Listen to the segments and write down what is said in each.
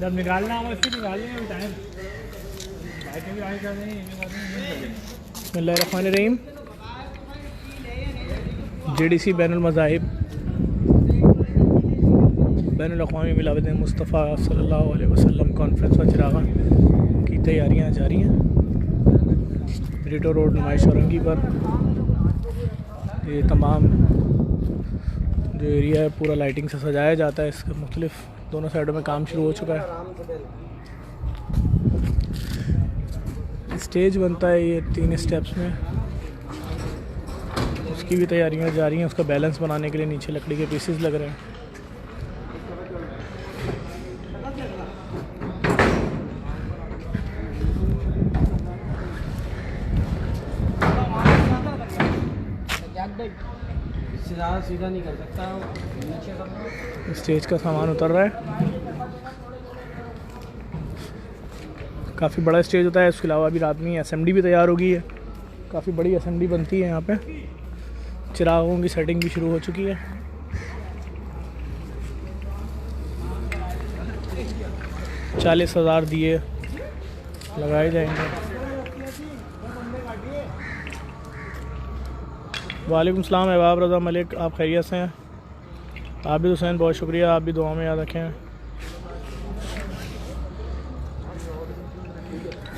जब निकालना हम उसकी निकालने टाइम बिस्मिल्लाहिर्रहमानिर्रहीम। JDC बैनुल मज़ाहिब बैनुल अक़वामी मिलावत मुस्तफ़ा सल्लल्लाहु अलैहि वसल्लम कॉन्फ्रेंस व चिरागा की तैयारियां जारी हैं। ब्रिटो रोड नुमाइश औरंगी पर ये तमाम जो एरिया है पूरा लाइटिंग से सजाया जाता है। इसके मुख्तलिफ दोनों साइडों में काम शुरू हो चुका है। स्टेज बनता है ये 3 स्टेप्स में, उसकी भी तैयारियां जारी हैं। उसका बैलेंस बनाने के लिए नीचे लकड़ी के पीसेस लग रहे हैं। सीधा नहीं कर सकता, स्टेज का सामान उतर रहा है। काफ़ी बड़ा स्टेज होता है। इसके अलावा अभी रात में असेंबली भी तैयार हो गई है। काफ़ी बड़ी असेंबली बनती है यहाँ पे। चिरागों की सेटिंग भी शुरू हो चुकी है। $40,000 दिए लगाए जाएंगे। वालेकुम सलाम अहबाब रज़ा मलिक, आप खैरियत से हैं? आबिद हुसैन बहुत शुक्रिया, आप भी दुआ में याद रखें।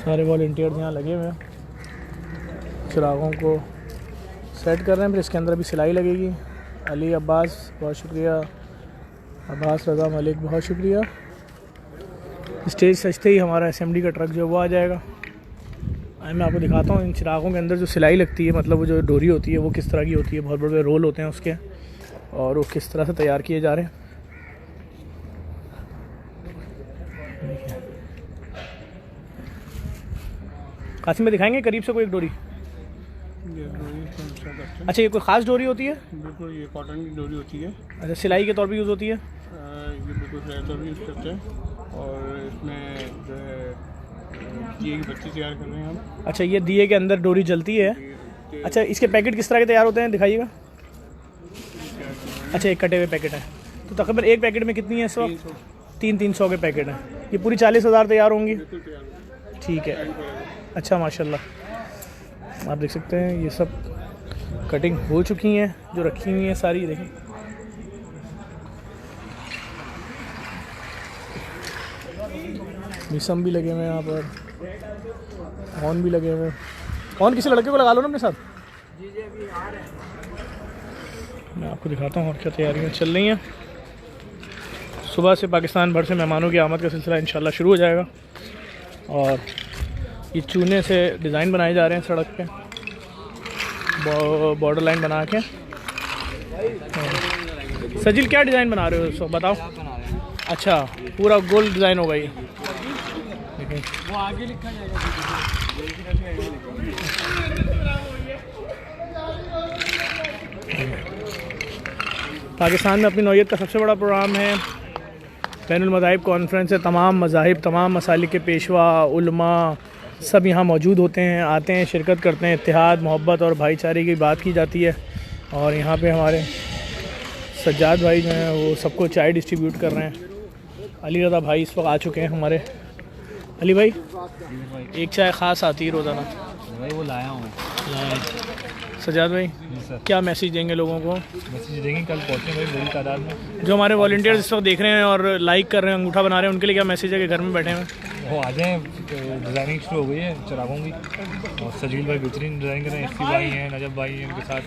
सारे वॉलंटियर्स यहाँ लगे हुए हैं, चिरागों को सेट कर रहे हैं। फिर इसके अंदर अभी सिलाई लगेगी। अली अब्बास बहुत शुक्रिया, अब्बास रज़ा मलिक बहुत शुक्रिया। स्टेज सजते ही हमारा असेंबली का ट्रक जो है वो आ जाएगा। मैं आपको दिखाता हूँ इन चिरागों के अंदर जो सिलाई लगती है, मतलब वो जो डोरी होती है वो किस तरह की होती है। बहुत बड़े रोल होते हैं उसके, और वो किस तरह से तैयार किए जा रहे हैं। कासिम में दिखाएंगे करीब से कोई एक डोरी। अच्छा, ये कोई ख़ास डोरी होती है? बिल्कुल, ये कॉटन की डोरी होती है। अच्छा, सिलाई के तौर पे यूज़ होती है? ये बिल्कुल सिलाई के तौर पर यूज़ करते हैं। और इसमें जो है दिए की बत्ती तैयार कर रहे हैं हम। अच्छा, ये दिए के अंदर डोरी जलती है। अच्छा, इसके पैकेट किस तरह के तैयार होते हैं, दिखाइएगा। अच्छा, एक कटे हुए पैकेट है। तो तकरीबन एक पैकेट में कितनी है इस वक्त? 300 के पैकेट हैं। ये पूरी 40,000 तैयार होंगी? ठीक है, अच्छा माशाल्लाह। आप देख सकते हैं ये सब कटिंग हो चुकी हैं, जो रखी हुई हैं सारी। देखें, मिसम भी लगे हुए हैं यहाँ पर, हॉर्न भी लगे हुए हैं। हॉर्न किसी लड़के को लगा लो ना अपने साथ। जी जी, अभी आ रहे हैं। मैं आपको दिखाता हूँ और क्या तैयारियाँ चल रही हैं। सुबह से पाकिस्तान भर से मेहमानों की आमद का सिलसिला इंशाल्लाह शुरू हो जाएगा। और ये चूने से डिज़ाइन बनाए जा रहे हैं सड़क पे, बॉर्डर लाइन बना के। सजिल, क्या डिज़ाइन बना रहे हो उसको बताओ? अच्छा, पूरा गोल डिज़ाइन होगा ये। देखिए, वो आगे लिखा जाएगा। पाकिस्तान में अपनी नौइयत का सबसे बड़ा प्रोग्राम है बैनुल मज़ाहिब कॉन्फ्रेंस है। तमाम मज़ाहिब, तमाम मसालिक के पेशवा, उलमा सब यहाँ मौजूद होते हैं, आते हैं, शिरकत करते हैं। इत्तेहाद, मोहब्बत और भाईचारे की बात की जाती है। और यहाँ पे हमारे सज्जाद भाई जो हैं वो सबको चाय डिस्ट्रीब्यूट कर रहे हैं। अली रज़ा भाई इस वक्त आ चुके हैं हमारे। अली भाई, एक चाय ख़ास आती है रोज़ाना भाई, वो लाया हूँ। सज्जाद भाई, क्या मैसेज देंगे लोगों को? मैसेज देंगे, कल पहुँचे भाई बड़ी तादाद में। जो हमारे वॉलंटियर्स इस वक्त देख रहे हैं और लाइक कर रहे हैं, अंगूठा बना रहे हैं, उनके लिए क्या मैसेज है कि घर में बैठे हैं? वो आ जाएँ, डिज़ाइनिंग शुरू हो गई है चिरागों की। और सजील भाई बेहतरीन डिज़ाइन कर रहे हैं। इफ्ती भाई हैं, नजब भाई हैं, उनके साथ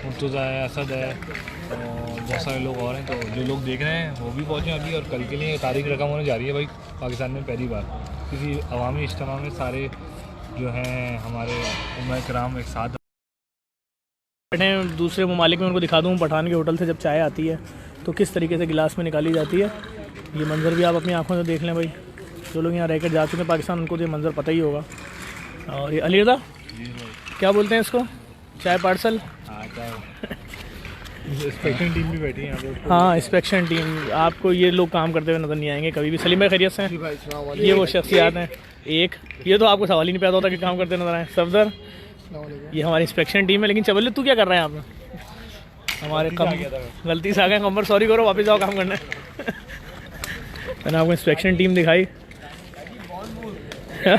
मुर्तज़ा है, असद है, और बहुत सारे लोग और हैं। तो जो लोग देख रहे हैं वो भी पहुँचे अभी। और कल के लिए तारीख रकम होने जा रही है भाई पाकिस्तान में पहली बार। किसी अवामी इज्तिमा में सारे जो हैं हमारे उम्मा कराम एक साथ बैठे हैं। दूसरे ममालिक में उनको दिखा दूँ, पठान के होटल से जब चाय आती है तो किस तरीके से गिलास में निकाली जाती है। ये मंज़र भी आप अपनी आंखों से देख लें भाई। जो लोग यहाँ रहकर जा चुके हैं पाकिस्तान, उनको तो ये मंज़र पता ही होगा। और ये अली रज़ा, क्या बोलते हैं इसको? चाय पार्सल। इंस्पेक्शन टीम भी बैठी है यहाँ पे। हाँ, इंस्पेक्शन टीम। आपको ये लोग काम करते हुए नज़र नहीं आएंगे कभी भी। सलीम भाई खैरियत से हैं? ये वो शख्सियात हैं। एक ये तो आपको सवाल ही नहीं पैदा होता कि काम करते नज़र आए। सफदर, ये हमारी इंस्पेक्शन टीम है। लेकिन चबल्ले, तू क्या कर रहा है यहाँ पे? हमारे कम गलती से आ गए कमर, सॉरी करो, वापस जाओ काम करने। मैंने आपको इंस्पेक्शन टीम दिखाई। क्या?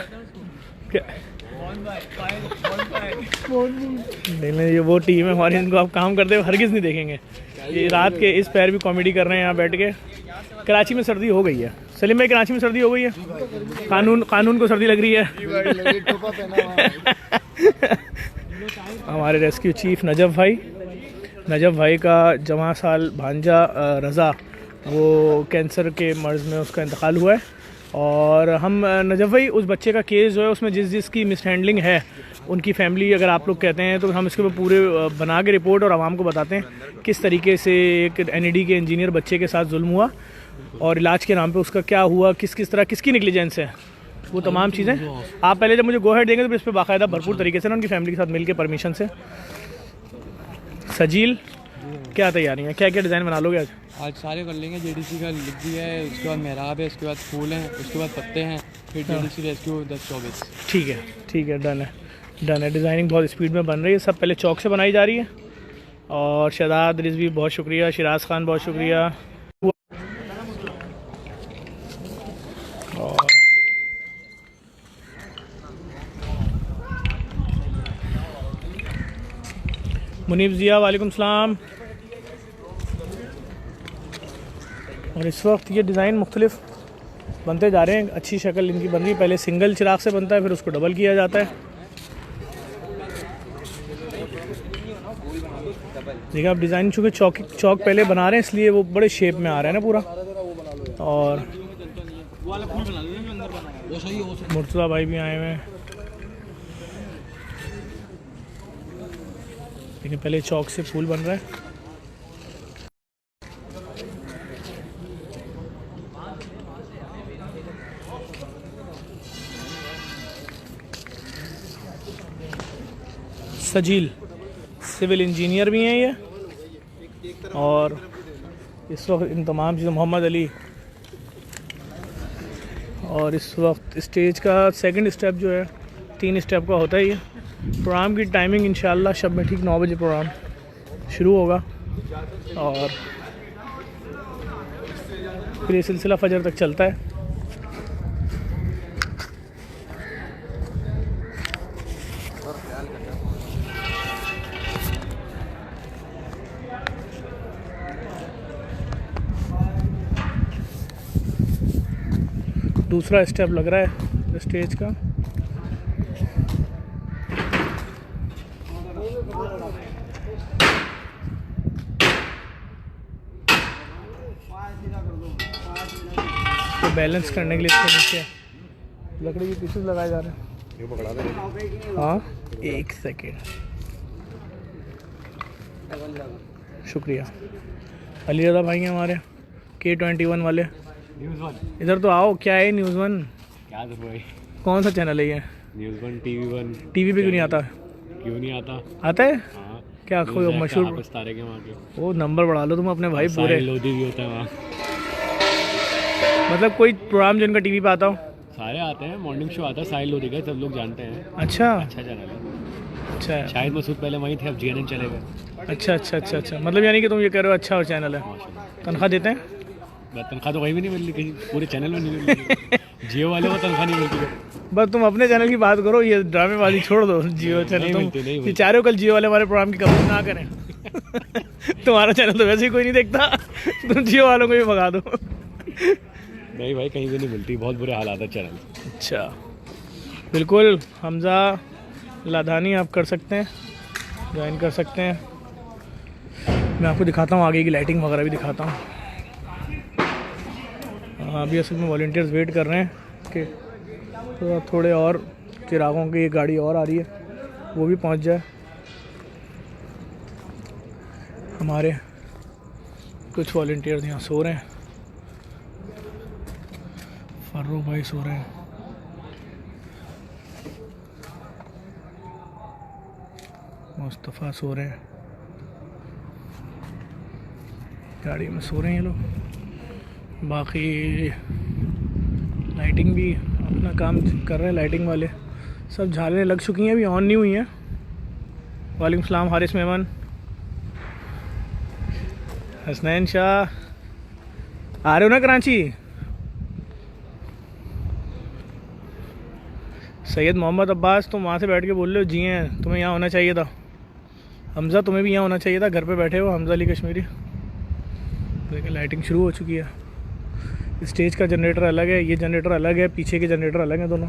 नहीं, ये वो टीम है हमारी, इनको आप काम करते हुए हरगिज़ नहीं देखेंगे। ये रात के इस पैर भी कॉमेडी कर रहे हैं यहाँ बैठ के। कराची में सर्दी हो गई है सलीम भाई, कराची में सर्दी हो गई है। कानून को सर्दी लग रही है। हमारे रेस्क्यू चीफ नजफ़ भाई का जवां साल भांजा रज़ा, वो कैंसर के मर्ज़ में उसका इंतकाल हुआ है। और हम नजफ़ भाई उस बच्चे का केस जो है उसमें जिसकी मिसहैंडलिंग है उनकी फैमिली अगर आप लोग कहते हैं तो हम इसके ऊपर पूरे बना के रिपोर्ट और आवाम को बताते हैं किस तरीके से एक NED के इंजीनियर बच्चे के साथ जुल्म हुआ और इलाज के नाम पे उसका क्या हुआ, किस तरह किसकी नेग्लिजेंस है, वो तमाम चीज़ें आप पहले जब मुझे गो हेड देंगे तो इस पर बाकायदा भरपूर तरीके से ना उनकी फैमिली के साथ मिल के परमिशन से। सजील, क्या तैयारी है, क्या क्या डिज़ाइन बना लोगे आज? आज सारे कर लेंगे। JDC का लिख दिया है, उसके बाद मेहराब है, उसके बाद फूल हैं, उसके बाद पत्ते हैं, फिर JDC रेस्क्यू 10-24। ठीक है, डन है। डिज़ाइनिंग बहुत स्पीड में बन रही है, सब पहले चौक से बनाई जा रही है। और शहजाद रिजवी बहुत शुक्रिया, शिराज खान बहुत शुक्रिया। और मुनीब ज़िया वालेकुम सलाम। और इस वक्त ये डिज़ाइन मुख्तलिफ बनते जा रहे हैं, अच्छी शक्ल इनकी बन रही है। पहले सिंगल चिराग से बनता है, फिर उसको डबल किया जाता है। देखिए आप डिज़ाइन चूँकि चौक पहले बना रहे हैं इसलिए वो बड़े शेप में आ रहा है ना पूरा। और मुर्तज़ा भाई भी आए हुए हैं। लेकिन पहले चौक से फूल बन रहा है। सजील सिविल इंजीनियर भी हैं ये। और इस वक्त इन तमाम चीज़ों मोहम्मद अली। और इस वक्त स्टेज का सेकंड स्टेप जो है 3 स्टेप का होता है ये। प्रोग्राम की टाइमिंग इंशाल्लाह शब में ठीक 9 बजे प्रोग्राम शुरू होगा और फिर ये सिलसिला फजर तक चलता है। दूसरा स्टेप लग रहा है स्टेज का। तो बैलेंस करने के लिए इसके नीचे लकड़ी के पीसेस लगाए जा रहे हैं। ये पकड़ा दे। हाँ, 1 सेकेंड, शुक्रिया। अली रज़ा भाई हैं हमारे K21 वाले। इधर तो आओ, क्या है न्यूज़ 1? क्या भाई, कौन सा चैनल है ये? News 1 TV1। टीवी पे क्यों नहीं आता? क्यों नहीं आता? आता है। हाँ, क्या कोई मशहूर तारे के वहाँ के वो नंबर बढ़ा लो तुम अपने भाई पूरे। लोधी भी होता है वहाँ। मतलब कोई प्रोग्राम जो इनका टीवी पे आता हो? सारे आते हैं, मॉर्निंग शो आता है साहिल लोधी का, सब लोग जानते हैं। अच्छा चैनल है। अच्छा, शायद मसूद पहले वहीं थे, अब GNN चले गए। अच्छा। मतलब यानी कि तुम ये कह रहे हो अच्छा और चैनल है। तनख्वाह देते हैं? तनख्वाह तो कहीं भी नहीं मिल रही, कहीं पूरे चैनल में नहीं मिल रही। जियो वाले को तनख्वाह नहीं मिलती। बस तुम अपने चैनल की बात करो, ये ड्रामेबाजी छोड़ दो। जियो चैनल तुम ये चाह रहे हो कल जियो वाले हमारे प्रोग्राम की कवरेज ना करें। तुम्हारा चैनल तो वैसे ही कोई नहीं देखता, तुम जियो वालों को भी भगा दो। नहीं भाई, कहीं भी नहीं मिलती, बहुत बुरे हालात है चैनल। अच्छा, बिल्कुल। हमज़ा लाधानी आप कर सकते हैं, ज्वाइन कर सकते हैं। मैं आपको दिखाता हूँ आगे की लाइटिंग वगैरह भी दिखाता हूँ। अभी असल में वॉलंटियर्स वेट कर रहे हैं कि थोड़े और चिरागों की एक गाड़ी और आ रही है वो भी पहुंच जाए। हमारे कुछ वॉलंटियर्स यहाँ सो रहे हैं। फर्रो भाई सो रहे हैं, मुस्तफ़ा सो रहे हैं, गाड़ी में सो रहे हैं ये लोग। बाकी लाइटिंग भी अपना काम कर रहे हैं, लाइटिंग वाले सब झालें लग चुकी हैं, अभी ऑन नहीं हुई हैं। वालेकुम सलाम हारिस मेमन, हसनैन शाह, आ रहे हो ना कराची? सैयद मोहम्मद अब्बास, तुम वहाँ से बैठ के बोल रहे हो जी हैं, तुम्हें यहाँ होना चाहिए था। हमज़ा, तुम्हें भी यहाँ होना चाहिए था, घर पे बैठे हो। हमज़ा अली कश्मीरी। देखिए लाइटिंग शुरू हो चुकी है। स्टेज का जनरेटर अलग है, ये जनरेटर अलग है, पीछे के जनरेटर अलग हैं दोनों।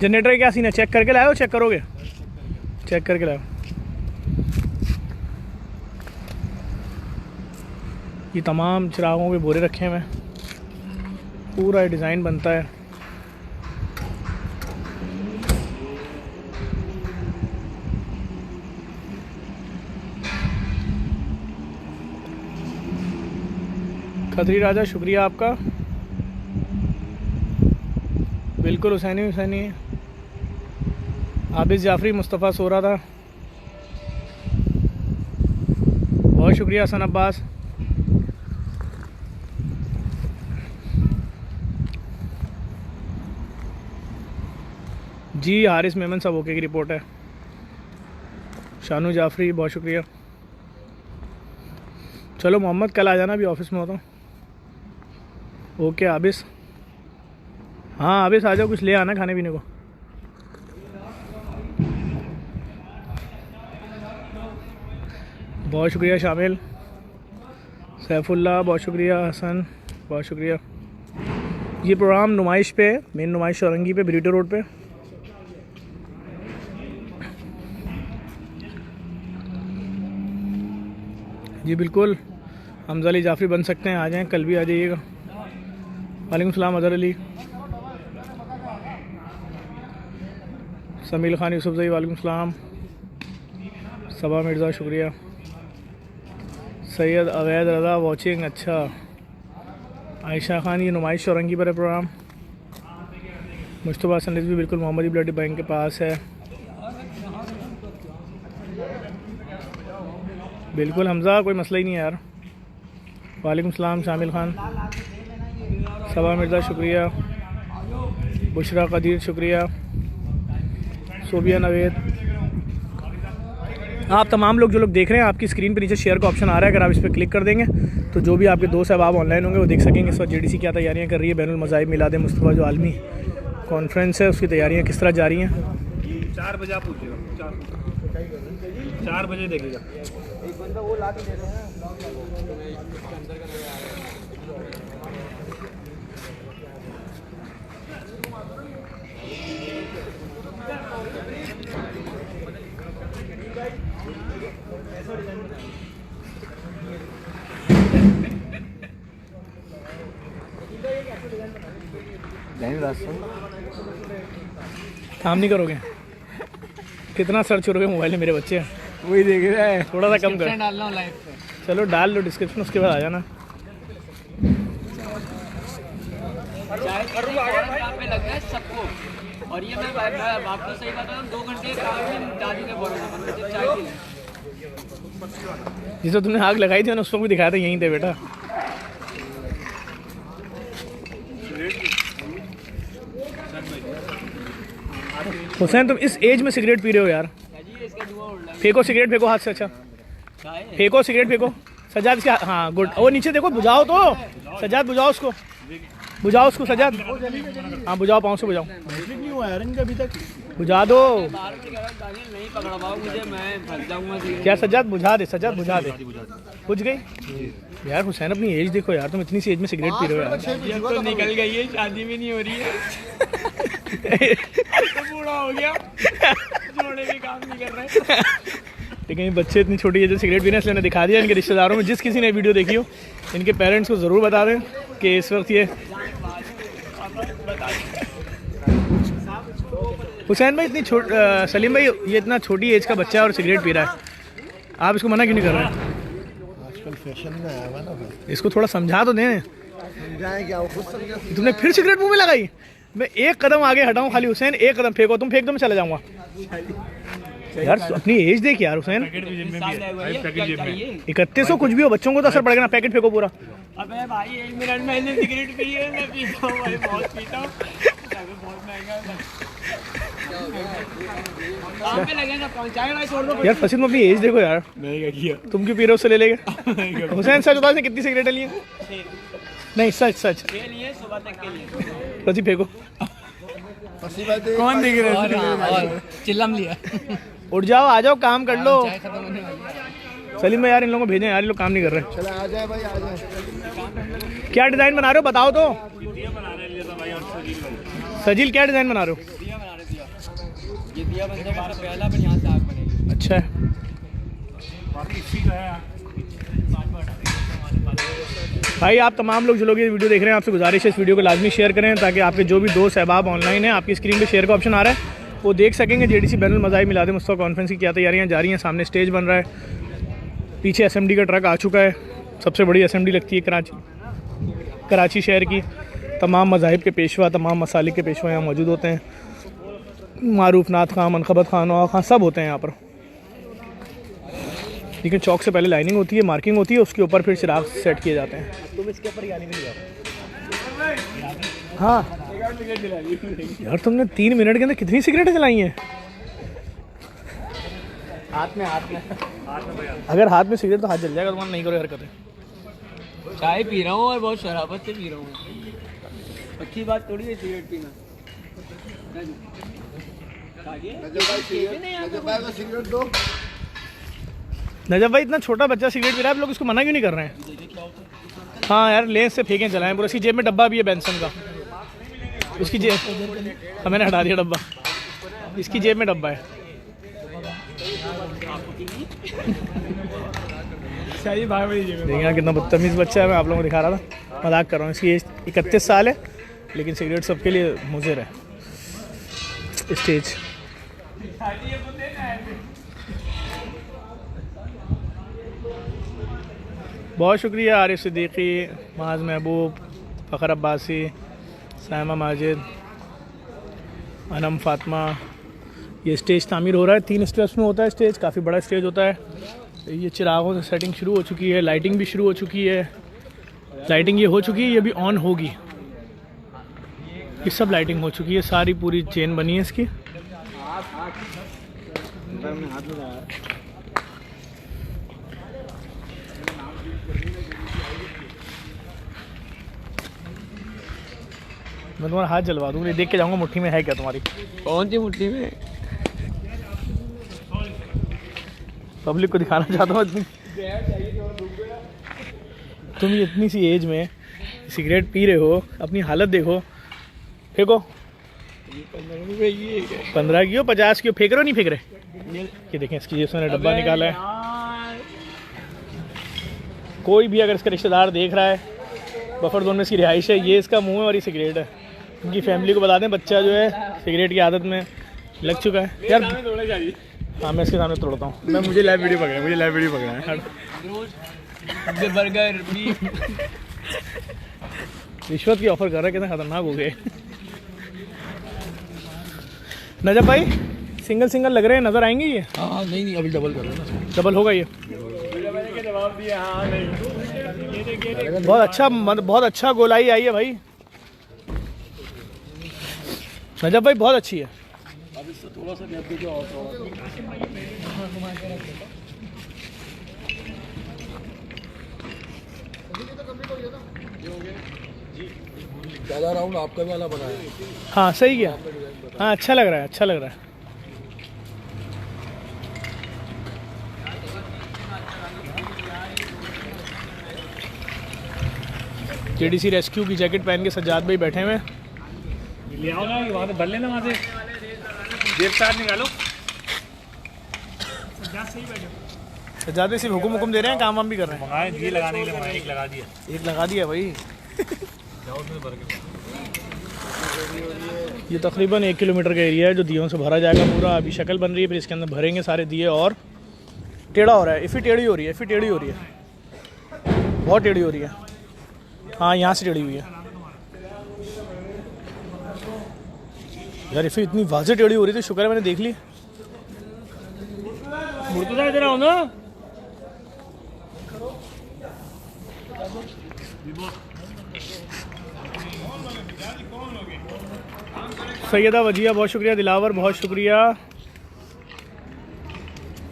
जनरेटर का क्या सीन है, चेक करके लाए हो? चेक करोगे? चेक करके लाओ। ये तमाम चिरागों के बोरे रखे हुए हैं, पूरा डिज़ाइन बनता है। खतरी राजा, शुक्रिया आपका। बिल्कुल हुसैनी हुसैनी। आबिद जाफरी, मुस्तफ़ा सो रहा था। बहुत शुक्रिया हसन अब्बास। जी हारिस मेमन, सब ओके की रिपोर्ट है। शानू जाफरी, बहुत शुक्रिया। चलो मोहम्मद, कल आ जाना, अभी ऑफिस में होता हूँ। ओके आबिस। हाँ आबिस आ जाओ, कुछ ले आना खाने पीने को। बहुत शुक्रिया शामिल। सैफुल्लाह, बहुत शुक्रिया। हसन, बहुत शुक्रिया। ये प्रोग्राम नुमाइश पे, मेन नुमाइश औरंगी पे, ब्रीटो रोड पे। जी बिल्कुल, हमज़ा अली जाफरी बन सकते हैं, आ जाएं, कल भी आ जाइएगा। वालेकुम सलाम अज़हर अली। समील खान यूसुफ़, वालेकुम सलाम। सबा मिर्ज़ा, शुक्रिया। सैयद अवैद रज़ा वॉचिंग, अच्छा। आयशा खान, ये नुमाइश औरंगी पर है प्रोग्राम। मुश्तबा हसन रिजवी, बिल्कुल मोहम्मदी ब्लड बैंक के पास है। बिल्कुल हमज़ा, कोई मसला ही नहीं है यार। वालेकुम सलाम शामिल खान। सबा मिर्ज़ा, शुक्रिया। बुशरा कदीर, शुक्रिया। सोबिया नवेद। आप तमाम लोग जो लोग देख रहे हैं, आपकी स्क्रीन पे नीचे शेयर का ऑप्शन आ रहा है, अगर आप इस पर क्लिक कर देंगे तो जो भी आपके दोस्त अहबाब ऑनलाइन होंगे वो देख सकेंगे इस वक्त JDC क्या तैयारियां कर रही है। बैनुल मज़ाहिब मिलाद मुस्तफ़ा जो आलमी कॉन्फ्रेंस है, उसकी तैयारियां किस तरह जा रही हैं। 4 बजे आप पूछिएगा, 4 बजे देखिएगा। एक बंदा वो ला के दे रहे हैं। काम नहीं करोगे? कितना सर्च करोगे मोबाइल में, मेरे बच्चे वही देख रहा है। थोड़ा सा कम कर। डालना लाइव पे। चलो डाल लो डिस्क्रिप्शन, उसके बाद आ जाना। पे लग गया सबको। और ये मैं आपको सही बता रहा हूँ, 2 घंटे काम में दादी के बोल चाय पी। जिसे तुमने आग लगाई थी ना, उसको भी दिखाया था, यहीं थे बेटा। हुसैन, तुम इस एज में सिगरेट पी रहे हो यार। फेंको सिगरेट, फेंको हाथ से। अच्छा फेंको सिगरेट, फेंको। सजाद इसके, हाँ गुड। वो नीचे देखो, बुझाओ तो सजाद, बुझाओ उसको, बुझाओ उसको सजाद। हाँ बुझाओ, पाँव से बुझाओ। नहीं हुआ यार इनका अभी तक, बुझा दो। नहीं पकड़ा पाओ मुझे, मैं फंस जाऊंगा। क्या सजाद, बुझा दे, सजाद बुझा दे। बुझ गई यार। हुसैन अपनी एज देखो यार, तुम इतनी सी एज में सिगरेट पी रहे हो यार। तो निकल गई है, शादी भी नहीं हो रही है। तो बूढ़ा हो गया, जोड़े भी काम नहीं कर रहे। लेकिन ये बच्चे इतनी छोटी एज में सिगरेट पीने, इसलिए दिखा दिया। इनके रिश्तेदारों में जिस किसी ने वीडियो देखी हो, इनके पेरेंट्स को ज़रूर बता दें कि इस वक्त ये हुसैन भाई सलीम भाई, ये इतना छोटी एज का बच्चा है और सिगरेट पी रहा है, आप इसको मना क्यों नहीं कर रहे हैं? आजकल फैशन में आया हुआ ना, इसको थोड़ा समझा तो दें। समझाएं क्या, वो खुद समझा। तुमने फिर सिगरेट मुंह में लगाई। मैं एक कदम आगे हटाऊं खाली, हुसैन एक कदम फेंको, तुम फेंक दो, मैं चला जाऊंगा यार। अपनी एज देख यार हुसैन। 3100 कुछ भी हो, बच्चों को तो असर पड़ेगा ना। पैकेट फेंको पूरा। अबे भाई 1 मिनट मैंने सिगरेट पी है, मैं पीता हूँ भाई, बहुत पीता हूँ। बहुत महंगा है। काम पे लगेगा, पहुंचाएगा भाई, छोड़ दो यार फसील, तुम अपनी एज देखो यार। मैंने क्या किया? तुम क्यों पी रहे हो, उससे ले लेंगे। हुसैन सच बताओ, कितनी सिगरेटें ली हैं? नहीं सच सच के लिए सुबह तक के लिए प्रति फेंको। कौन दिख रहा है और चिल्लम लिया उठ जाओ, आ जाओ, काम कर लो। चाय खत्म होने वाली है। सलीम भाई यार इन लोगों को भेजें यार, ये लोग काम नहीं कर रहे। चले आ जाए भाई, आ जाए। क्या डिज़ाइन बना रहे हो बताओ तो। सजील क्या डिज़ाइन बना रहे हो? दिया बना रहे, दिया ये दिया बनता है 12 पहला, फिर यहाँ से आग बनेगी। अच्छा है। भाई आप तमाम लोग जो लोग ये वीडियो देख रहे हैं, आपसे गुजारिश है इस वीडियो को लाजमी शेयर करें, ताकि आपके जो भी दोस्त अहबाब ऑनलाइन हैं, आपकी स्क्रीन पे शेयर का ऑप्शन आ रहा है, वो देख सकेंगे जेडीसी बैनुल मज़ाहिब मिलाद मुस्तफ़ा कॉन्फ्रेंस की क्या तैयारियां जारी हैं। सामने स्टेज बन रहा है, पीछे एसएमडी का ट्रक आ चुका है। सबसे बड़ी एसएमडी लगती है कराची शहर की। तमाम मज़ाहिब के पेशवा, तमाम मसालिक के पेशवा यहाँ मौजूद होते हैं। मारूफ नात खां, मनखबत खान, नवा खां सब होते हैं यहाँ पर। लेकिन चौक से पहले लाइनिंग होती है, मार्किंग होती है, उसके ऊपर फिर चिराग सेट किए जाते हैं। तुम इसके ऊपर हाँ यार, तुमने 3 मिनट के अंदर कितनी सिगरेटें चलाई हैं? हाथ में अगर हाथ में सिगरेट तो हाथ जल जाएगा तुम्हारा, नहीं करो हरकतें। चाय पी रहा हूँ और बहुत शराबत से पी रहा हूँ। अच्छी बात थोड़ी है सिगरेट पीना। सिगरेट दो। नजब भाई इतना छोटा बच्चा सिगरेट पी रहा है, आप लोग इसको मना क्यों नहीं कर रहे हैं? हाँ यार, लेंस से फेंकें चलाएं पूरा। इसकी जेब में डब्बा भी है बेंसन का, उसकी जेब मैंने हटा दिया डब्बा, इसकी जेब में डब्बा है। देखिए कितना बदतमीज़ बच्चा है, मैं आप लोगों को दिखा रहा था, मजाक कर रहा हूँ। इसकी एज 31 साल है, लेकिन सिगरेट सबके लिए मुज़िर है। स्टेज बहुत शुक्रिया आरिफ सिद्दीकी, माज महबूब, फ़खर अब्बासी, सायमा माजिद, अनम फातिमा। ये स्टेज तामीर हो रहा है, 3 स्टेप्स में होता है स्टेज, काफ़ी बड़ा स्टेज होता है। ये चिरागों से सेटिंग शुरू हो चुकी है, लाइटिंग भी शुरू हो चुकी है। लाइटिंग ये हो चुकी है, ये भी ऑन होगी। ये सब लाइटिंग हो चुकी है, सारी पूरी चेन बनी है इसकी। मैं तुम्हारा हाथ जलवा दूंगा, देख के जाऊंगा मुट्ठी में है क्या तुम्हारी। कौन सी मुट्ठी में? पब्लिक को दिखाना चाहता हूँ तुम ये इतनी सी एज में सिगरेट पी रहे हो, अपनी हालत देखो। फेंको 15 की हो, 50 की हो, फेंक रहे हो नहीं फेंक रहे? ये देखें, इसकी जेब से मैंने डब्बा निकाला है। कोई भी अगर इसका रिश्तेदार देख रहा है, बफर जोन में इसकी रिहाइश है, ये इसका मुंह है और ये सिगरेट है। उनकी फैमिली को बता दें, बच्चा जो है सिगरेट की आदत में लग चुका है यार। हाँ, मैं इसके सामने तोड़ता हूँ। मैं मुझे लाइव वीडियो पकड़ा है। बर्गर रिश्वत की ऑफर कर रहा है, कितना खतरनाक हो गए। नजब भाई सिंगल लग रहे हैं, नजर आएंगे ये? हाँ नहीं अभी डबल कर रहे हैं। डबल होगा ये। बहुत अच्छा गोलाई आई है भाई। नजब भाई बहुत अच्छी है। थोड़ा सा गैप दीजिए और ज़्यादा राउंड आपका वाला बना है। हाँ सही किया। हाँ अच्छा लग रहा है। जेडीसी रेस्क्यू की जैकेट पहन के सज्जाद भाई बैठे हुए हैं। ले आओ ना, वहाँ से भर लेना, वहाँ से जेब से हाथ निकालो। सज्जाद भाई सिर्फ हुक्म दे रहे हैं, काम वाम भी कर रहे हैं। मंगाए जी लगाने के लिए मंगाए, एक लगा दिया। एक लगा दिया भाई। ये तकरीबन 1 किलोमीटर का एरिया है जो दियों से भरा जाएगा पूरा। अभी शक्ल बन रही है, फिर इसके अंदर भरेंगे सारे दिए। और टेढ़ा हो रहा है, इफ़ी टेढ़ी हो रही है, बहुत टेढ़ी हो रही है। हाँ यहाँ से टेढ़ी हुई है यार। इफ़ी इतनी वाज़े टेढ़ी हो रही थी, शुक्र है मैंने देख ली। मुर्तज़ा इधर आओ ना। सैयदा वजिया बहुत शुक्रिया, दिलावर बहुत शुक्रिया,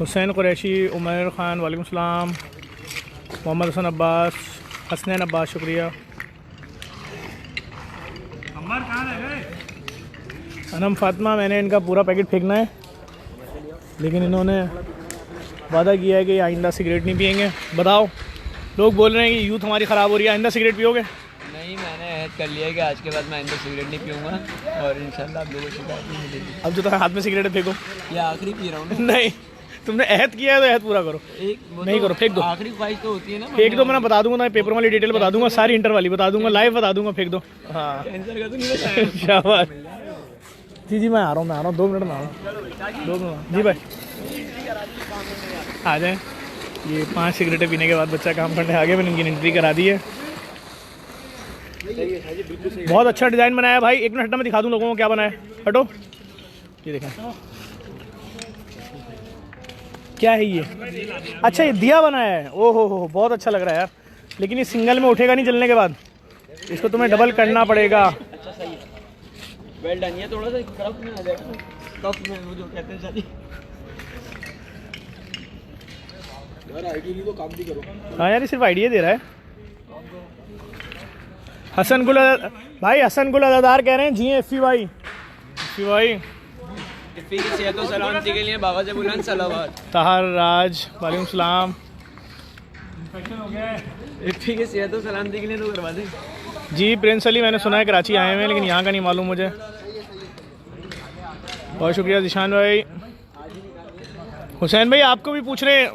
हुसैन कुरैशी, उमर ख़ान वालेकुम सलाम, मोहम्मद हसन अब्बास, हसनैन अब्बास शुक्रिया। अनम फातिमा, मैंने इनका पूरा पैकेट फेंकना है, लेकिन इन्होंने वादा किया है कि आइंदा सिगरेट नहीं पियेंगे। बताओ, लोग बोल रहे हैं कि यूथ हमारी ख़राब हो रही है, आइंदा सिगरेट पियोगे? नहीं, मैंने ऐड कर लिया है कि आज के बाद मैं आइंदा सिगरेट नहीं पीऊँगा और इंशाल्लाह आप लोगों को शिकायत नहीं मिलेगी। अब जो तुम्हारे हाथ में सिगरेट है फेंको। ये आखिरी पी रहा हूँ। नहीं, तुमने अहद किया है तो अहद पूरा करो। नहीं करो, फेंक दो। आखिरी ख्वाहिश तो होती है ना। फेंक दो, मैं बता दूंगा, मैं पेपर वाली डिटेल बता दूंगा, सारी इंटर वाली बता दूंगा, लाइव बता दूंगा, फेंक दो। हाँ कैंसर का तो नहीं बताया। शाबाश। जी मैं आ रहा हूँ 2 मिनट में आ रहा हूँ, 2 मिनट। जी भाई आ जाएँ। ये 5 सिगरेटें पीने के बाद बच्चा काम करने आ गया, मैंने इनकी एंट्री करा दी है। बहुत अच्छा डिज़ाइन बनाया भाई। 1 मिनट हटना, मैं दिखा दूँ लोगों को क्या बनाया। हटो, ये देखें क्या है ये। अच्छा, ये दिया बनाया है। ओहो हो, बहुत अच्छा लग रहा है यार, लेकिन ये सिंगल में उठेगा नहीं जलने के बाद, इसको तुम्हें डबल करना पड़ेगा। Well done. ये थोड़ा सा कप में आ जाएगा, कप में वो जो कहते हैं शादी। यार आईडी तो काम भी करो। हाँ यार, ये सिर्फ आइडिया दे रहा है। हसन गुल भाई, हसन गुल अदादार कह रहे हैं जी एफी भाई। एफी भाई, इफ़ी की सेहत और सलामती के लिए बाबा से बुलंद सलावत। ताहर राज, वालेकुम सलाम। इफ़ी की सेहत और सलामती के लिए तो करवा दें। जी प्रिंस अली, मैंने सुना है कराची आए हुए हैं, लेकिन यहाँ का नहीं मालूम मुझे। बहुत शुक्रिया जिशान भाई। हुसैन भाई आपको भी पूछ रहे हैं,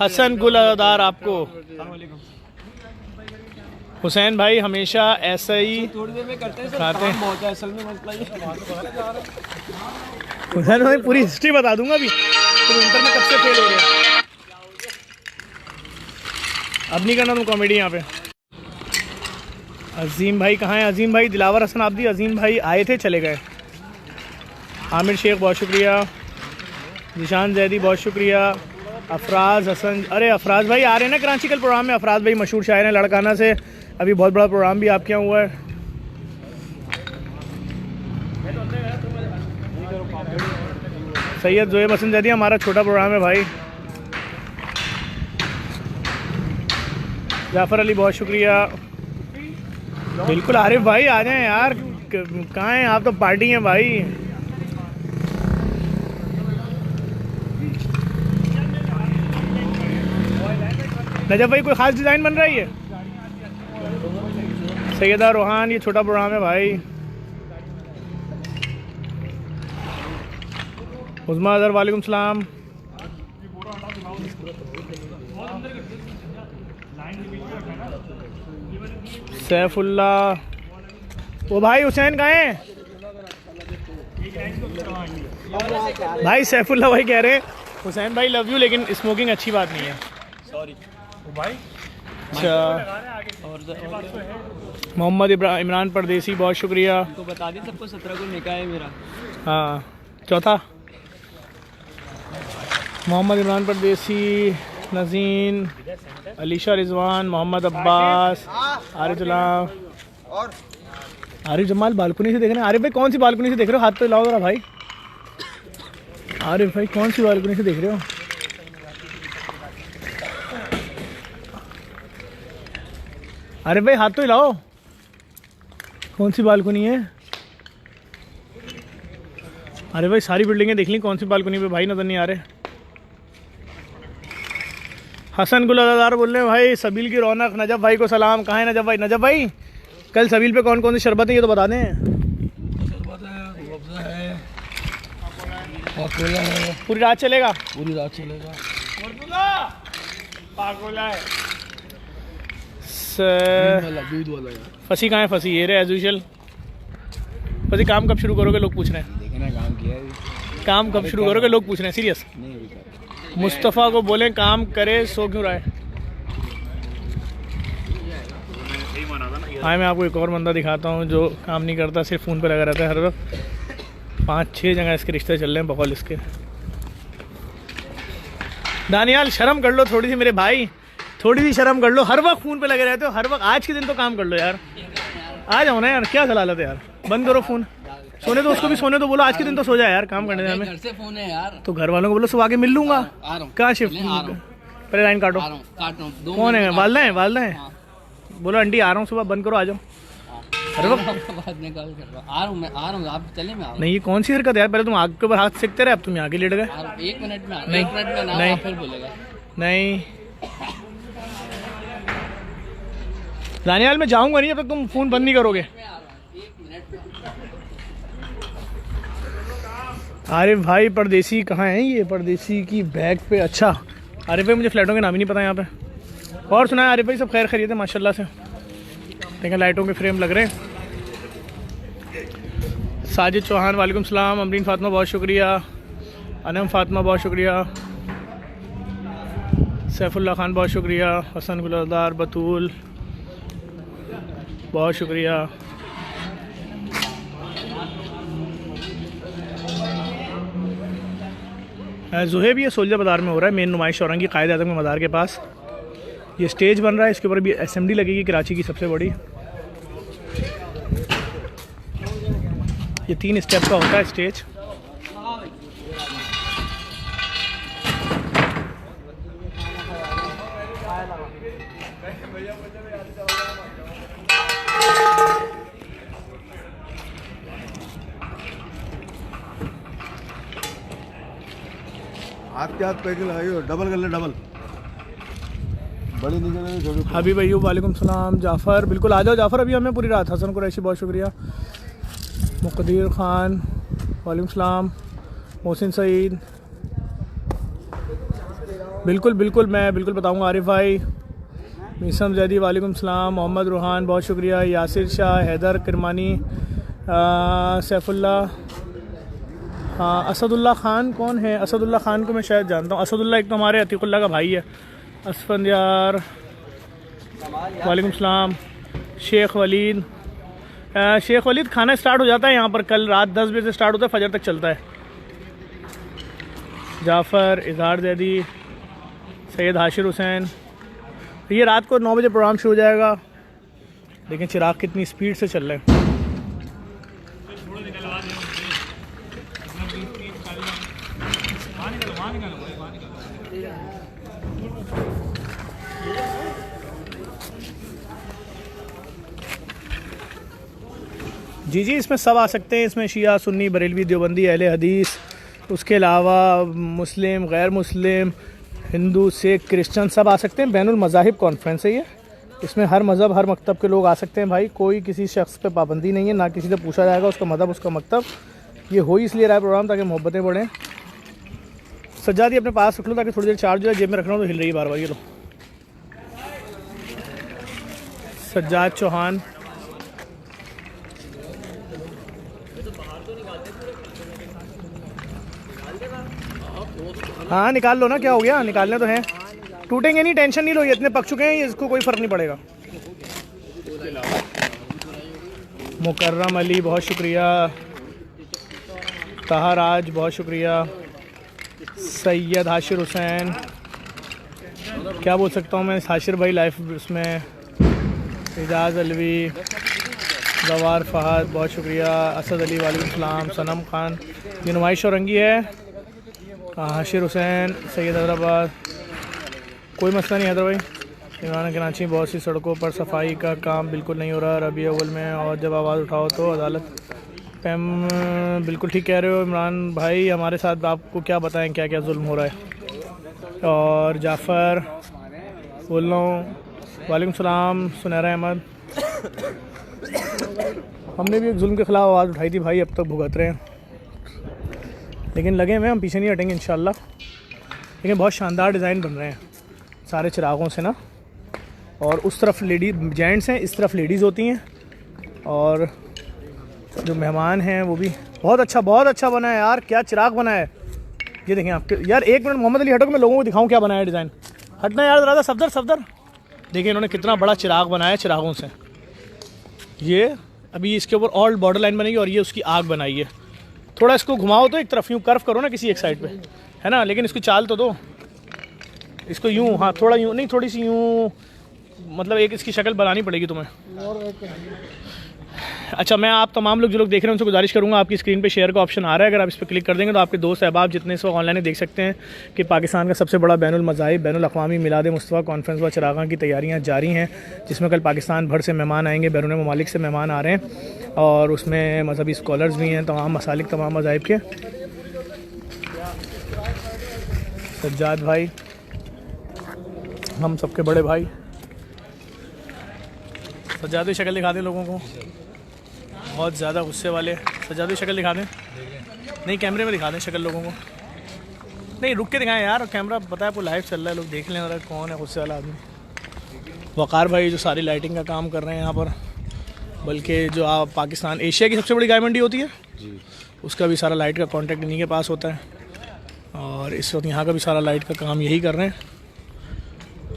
हसन गुल अदादार आपको। हुसैन भाई हमेशा ऐसा ही थोड़ी देर में करते हैं सर, खाते हैं। काम बहुत है असल में मसला ये। हुसैन भाई पूरी हिस्ट्री बता दूंगा अभी, तुम इंटर में कब से फेल हो रहे हो। अब नहीं करना तुम कॉमेडी यहाँ पे। अजीम भाई कहाँ हैं? अजीम भाई, दिलावर हसन आबदी। अजीम भाई आए थे, चले गए। आमिर शेख बहुत शुक्रिया। निशान जैदी बहुत शुक्रिया। अफराज हसन, अरे अफराज भाई आ रहे हैं ना कराची कल प्रोग्राम में। अफराज भाई मशहूर शायर हैं लड़काना से, अभी बहुत बड़ा प्रोग्राम भी आपके यहाँ हुआ है। सैयद जोएब हसन जैदी, हमारा छोटा प्रोग्राम है भाई। जाफ़र अली बहुत शुक्रिया। बिल्कुल आरिफ भाई आ जाएं यार, कहाँ हैं आप? तो पार्टी हैं भाई। नजब भाई कोई ख़ास डिज़ाइन बन रही है? सैयदा रोहान, ये छोटा प्रोग्राम है भाई। उज़मा अज़हर वालेकुम सलाम। सैफुल्ला, वो भाई हुसैन कहाँ हैं? भाई सैफुल्ला भाई कह रहे हैं हुसैन भाई लव यू, लेकिन स्मोकिंग अच्छी बात नहीं है। सॉरी भाई। अच्छा, मोहम्मद इमरान परदेसी बहुत शुक्रिया। तो बता दी सबको 17 को निकाह है मेरा। हाँ, चौथा मोहम्मद इमरान परदेसी, नज़ीन, अलीशा रिजवान, मोहम्मद अब्बास, आरिफ जलाल। आरिफ जमाल बालकनी से देख रहे हैं। आरिफ भाई कौन सी बालकनी से देख रहे हो? हाथ तो लाओ जरा भाई। आरिफ भाई कौन सी बालकनी से देख रहे हो? आरिफ भाई हाथ तो हिलाओ, कौन सी बालकनी है? अरे भाई सारी बिल्डिंगें देख ली, कौन सी बालकनी पे भाई नज़र नहीं आ रहे। हसन गुल अदादार बोल रहे हैं भाई, सबील की रौनक। नजब भाई को सलाम। कहाँ है नजब भाई? नजब भाई कल सबील पे कौन कौन सी शरबत है ये तो बता दें। पूरी रात चलेगा? पूरी रात चलेगा। दूध वाला यार। फंसी कहाँ है? फंसी ये रहे एज यूजुअल। फंसी काम कब शुरू करोगे? लोग पूछ रहे हैं। देखना काम किया है। काम कब शुरू करोगे? लोग पूछ रहे हैं सीरियस। मुस्तफ़ा को बोलें काम करे, सो क्यों रहा है? हाँ, मैं आपको एक और बंदा दिखाता हूँ जो काम नहीं करता, सिर्फ फ़ोन पे लगा रहता है हर वक्त। 5-6 जगह इसके रिश्ते चल रहे हैं बकौल इसके। दानियाल शर्म कर लो थोड़ी सी मेरे भाई, थोड़ी सी शर्म कर लो। हर वक्त फ़ोन पे लगे रहते हो, हर वक्त। आज के दिन तो काम कर लो यार, आ जाओ ना यार, क्या जलालत है यार। बंद करो फ़ोन, सोने दो उसको भी, सोने दो। बोलो आज के दिन तो सो जाए यार, काम करने दे हमें। घर से फोन है यार। तो घर वालों को बोलो सुबह आके मिल लूँगा। कहाँ शिफ्ट? पहले लाइन काटो। कौन है? वालदा है? वालदा है? बोलो आंटी आ रहा हूँ सुबह, बंद करो, आ जाओ। अरे वाह, बाद में कॉल कर रहा हूँ। आ रहा हूँ आप चले, मैं आ रहा नहीं ये कौन सी हरकत है यार? पहले तुम आग के ऊपर हाथ सेकते रहे, अब तुम यहाँ के लेट गए। हूँ। 1 मिनट में नहीं, 1 मिनट में ना, नहीं। आप फिर बोलेगा। नहीं दानियाल, मैं जाऊंगा नहीं जब तक तुम फ़ोन बंद नहीं करोगे। आरिफ भाई परदेसी कहाँ है? ये परदेसी की बैग पे। अच्छा आरिफ भाई, मुझे फ्लैटों के नाम ही नहीं पता यहाँ पे। और सुना है आरिफ भाई सब खैर खैरियत है माशाल्लाह से। देखें लाइटों के फ्रेम लग रहे हैं। साजिद चौहान वालेकुम सलाम। अमरीन फातिमा बहुत शुक्रिया। अनम फातिमा बहुत शुक्रिया। सैफुल्ला खान बहुत शुक्रिया। हसन गुलदार बतूल बहुत शुक्रिया। जुहेब ये सोल्जर बाज़ार में हो रहा है, मेन नुमाइश औरंगी कायद आज़म के मज़ार के पास। ये स्टेज बन रहा है, इसके ऊपर भी असेंबली लगेगी कराची की सबसे बड़ी। ये 3 स्टेप का होता है स्टेज। हाथ के हाथ पैकिंग लगाई हो, डबल कर ले, डबल बड़ी निकल छोटी। हबीब अयूब वालेकुम सलाम। जाफ़र बिल्कुल आ जाओ जाफ़र, अभी हमें पूरी रात। हसन कुरैशी बहुत शुक्रिया। मुक़द्दीर ख़ान वालेकुम सलाम। मोहसिन सईद बिल्कुल बिल्कुल मैं बिल्कुल बताऊंगा। आरिफ भाई मीसम जैदी वालेकुम सलाम। मोहम्मद रूहान बहुत शुक्रिया। यासिर शाह, हैदर किरमानी, सैफुल्ला, हाँ असदुल्ला ख़ान कौन है? असदुल्ला ख़ान को मैं शायद जानता हूँ। असदुल्ला एक तो हमारे अतीकुल्ला का भाई है। असफंदियार वालेकुम सलाम। शेख वलीद, शेख वलीद खाना स्टार्ट हो जाता है यहाँ पर कल रात 10 बजे से स्टार्ट होता है, फजर तक चलता है। जाफ़र, इज़हार जैदी, सैयद हाशिर हुसैन। ये रात को 9 बजे प्रोग्राम शुरू हो जाएगा। देखें चिराग कितनी स्पीड से चल रहे हैं। जी जी, इसमें सब आ सकते हैं। इसमें शिया, सुन्नी, बरेलवी, देवबंदी, अहले हदीस, उसके अलावा मुस्लिम, गैर मुस्लिम, हिंदू, सिख, क्रिश्चियन सब आ सकते हैं। बैनुल मज़ाहिब कॉन्फ्रेंस है ये। इसमें हर मज़हब, हर मकतब के लोग आ सकते हैं भाई। कोई किसी शख्स पे पाबंदी नहीं है, ना किसी से पूछा जाएगा उसका मज़हब, उसका मकतब। ये हो ही इसलिए रहा है प्रोग्राम ताकि मोहब्बतें बढ़ें। सज्जादी अपने पास रख लो ताकि थोड़ी देर चार्ज हो जाए। जेब में रख रहा हूँ तो हिल रही है बार बार। ये लो सज्जाद चौहान, हाँ निकाल लो ना, क्या हो गया, निकालने तो हैं। टूटेंगे नहीं, टेंशन नहीं लो, ये इतने पक चुके हैं, इसको कोई फ़र्क नहीं पड़ेगा। मुकर्रम अली बहुत शुक्रिया। ताहर आज बहुत शुक्रिया। सैयद हाशिर हुसैन, क्या बोल सकता हूँ मैं, हाशिर भाई लाइफ उसमें। एजाज़ अलवी, गवार फ़हद बहुत शुक्रिया। असद अली वालेकुम सलाम। सनम खान, ये नुमाइश औरंगी है। हाशिर हुसैन, सैयद हैदराबाद, कोई मसला नहीं हैदर भाई। इमरान कराची, बहुत सी सड़कों पर सफाई का काम बिल्कुल नहीं हो रहा रबीउल अव्वल में, और जब आवाज़ उठाओ तो अदालत। पैम बिल्कुल ठीक कह रहे हो इमरान भाई, हमारे साथ आपको क्या बताएं क्या क्या जुल्म हो रहा है। और जाफ़र बोल रहा हूँ, वालेकुम सलाम। सुनहरा अहमद, हमने भी एक जुल्म के ख़िलाफ़ आवाज़ उठाई थी भाई, अब तक भुगत रहे हैं, लेकिन लगे हुए हम पीछे नहीं हटेंगे इंशाल्लाह। लेकिन बहुत शानदार डिज़ाइन बन रहे हैं सारे चिरागों से ना। और उस तरफ लेडी जेंट्स हैं, इस तरफ लेडीज़ होती हैं, और जो मेहमान हैं वो भी बहुत अच्छा बना है यार। क्या चिराग बना है ये देखें आपके यार। 1 मिनट मोहम्मद अली हटो कि मैं लोगों को दिखाऊं क्या बनाया है डिज़ाइन। हटना यार ज़रा, सफदर देखिए इन्होंने कितना बड़ा चिराग बनाया है चिरागों से। ये अभी इसके ऊपर और बॉर्डर लाइन बनेगी और ये उसकी आग बनाई है। थोड़ा इसको घुमाओ तो एक तरफ, यूँ कर्व करो ना किसी एक साइड पे, है ना, लेकिन इसको चाल तो दो, इसको यूँ, हाँ थोड़ा यूँ नहीं, थोड़ी सी यूँ मतलब एक इसकी शक्ल बनानी पड़ेगी तुम्हें। अच्छा, मैं आप तमाम लोग जो लोग देख रहे हैं उनसे गुजारिश करूंगा, आपकी स्क्रीन पे शेयर का ऑप्शन आ रहा है, अगर आप इस पर क्लिक कर देंगे तो आपके दोस्त अहबाब जितने इस वक्त ऑनलाइन देख सकते हैं कि पाकिस्तान का सबसे बड़ा बैनुल मज़ाहिब बैनुल अक़वामी मिलाद मुस्तफ़ा कॉन्फ्रेंस व चरागां की तैयारियां जारी हैं, जिसमें कल पाकिस्तान भर से मेहमान आएंगे, बैरून ममालिक से मेहमान आ रहे हैं और उसमें मजहबी स्कॉलर्स भी हैं, तमाम मसालिक तमाम मज़ाहिब के। सज्जाद भाई, हम सबके बड़े भाई, सज्जाद शक्ल दिखा दें लोगों को, बहुत ज़्यादा गुस्से वाले। सज्जाद शक्ल दिखा दें, नहीं कैमरे में दिखा दें शक्ल लोगों को, नहीं रुक के दिखाएं यार, कैमरा पता है आपको लाइव चल रहा है, लोग देख लें ज़रा कौन है गुस्से वाला आदमी। वक़ार भाई जो सारी लाइटिंग का काम कर रहे हैं यहाँ पर, बल्कि जो आप पाकिस्तान एशिया की सबसे बड़ी गाय मंडी होती है जी, उसका भी सारा लाइट का कॉन्ट्रैक्ट इन्हीं के पास होता है और इस वक्त यहाँ का भी सारा लाइट का काम यही कर रहे हैं।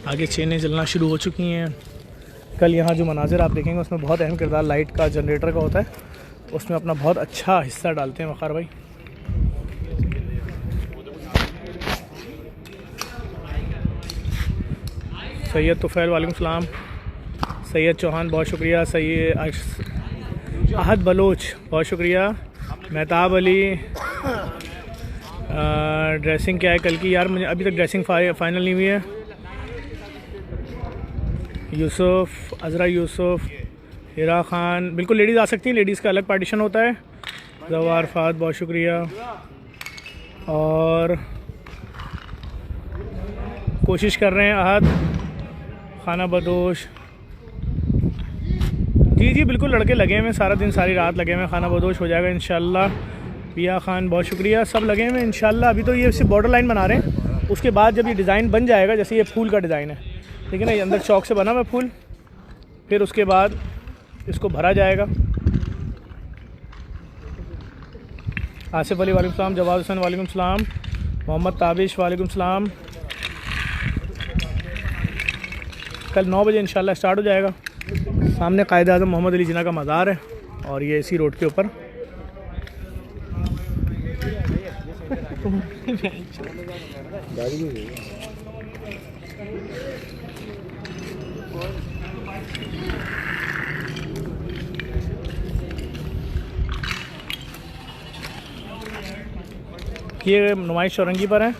आगे चेनें जलना शुरू हो चुकी हैं। कल यहाँ जो मनाजिर आप देखेंगे उसमें बहुत अहम किरदार लाइट का, जनरेटर का होता है, उसमें अपना बहुत अच्छा हिस्सा डालते हैं वक़ार भाई। सैयद तुफ़ैल वालेकुम सलाम, सैयद चौहान बहुत शुक्रिया, सैयद अहद बलोच बहुत शुक्रिया, मेहताब अली ड्रेसिंग क्या है कल की? यार मुझे अभी तक ड्रेसिंग फाइनल नहीं हुई है। यूसुफ, अज़रा यूसुफ, हिरा ख़ान, बिल्कुल लेडीज़ आ सकती हैं, लेडीज़ का अलग पार्टीशन होता है। जवार फाद बहुत शुक्रिया, और कोशिश कर रहे हैं अहद, खाना बदोश, जी जी बिल्कुल लड़के लगे हुए हैं, सारा दिन सारी रात लगे हुए हैं, खाना बदोश हो जाएगा इंशाल्लाह। पिया खान बहुत शुक्रिया, सब लगे हुए हैं इंशाल्लाह। अभी तो ये सिर्फ बॉर्डर लाइन बना रहे हैं, उसके बाद जब ये डिज़ाइन बन जाएगा, जैसे ये फूल का डिज़ाइन है, ठीक है ना, ये अंदर चौक से बना हुआ फूल, फिर उसके बाद इसको भरा जाएगा। आसिफ अली वालेकुम सलाम, जवाद हुसैन वालेकुम सलाम, मोहम्मद ताबिश वालेकुम सलाम। कल 9 बजे इंशाल्लाह स्टार्ट हो जाएगा। सामने कायद आज़म मोहम्मद अली जिन्ना का मज़ार है और ये इसी रोड के ऊपर। ये नुमाइश चौरंगी पर है।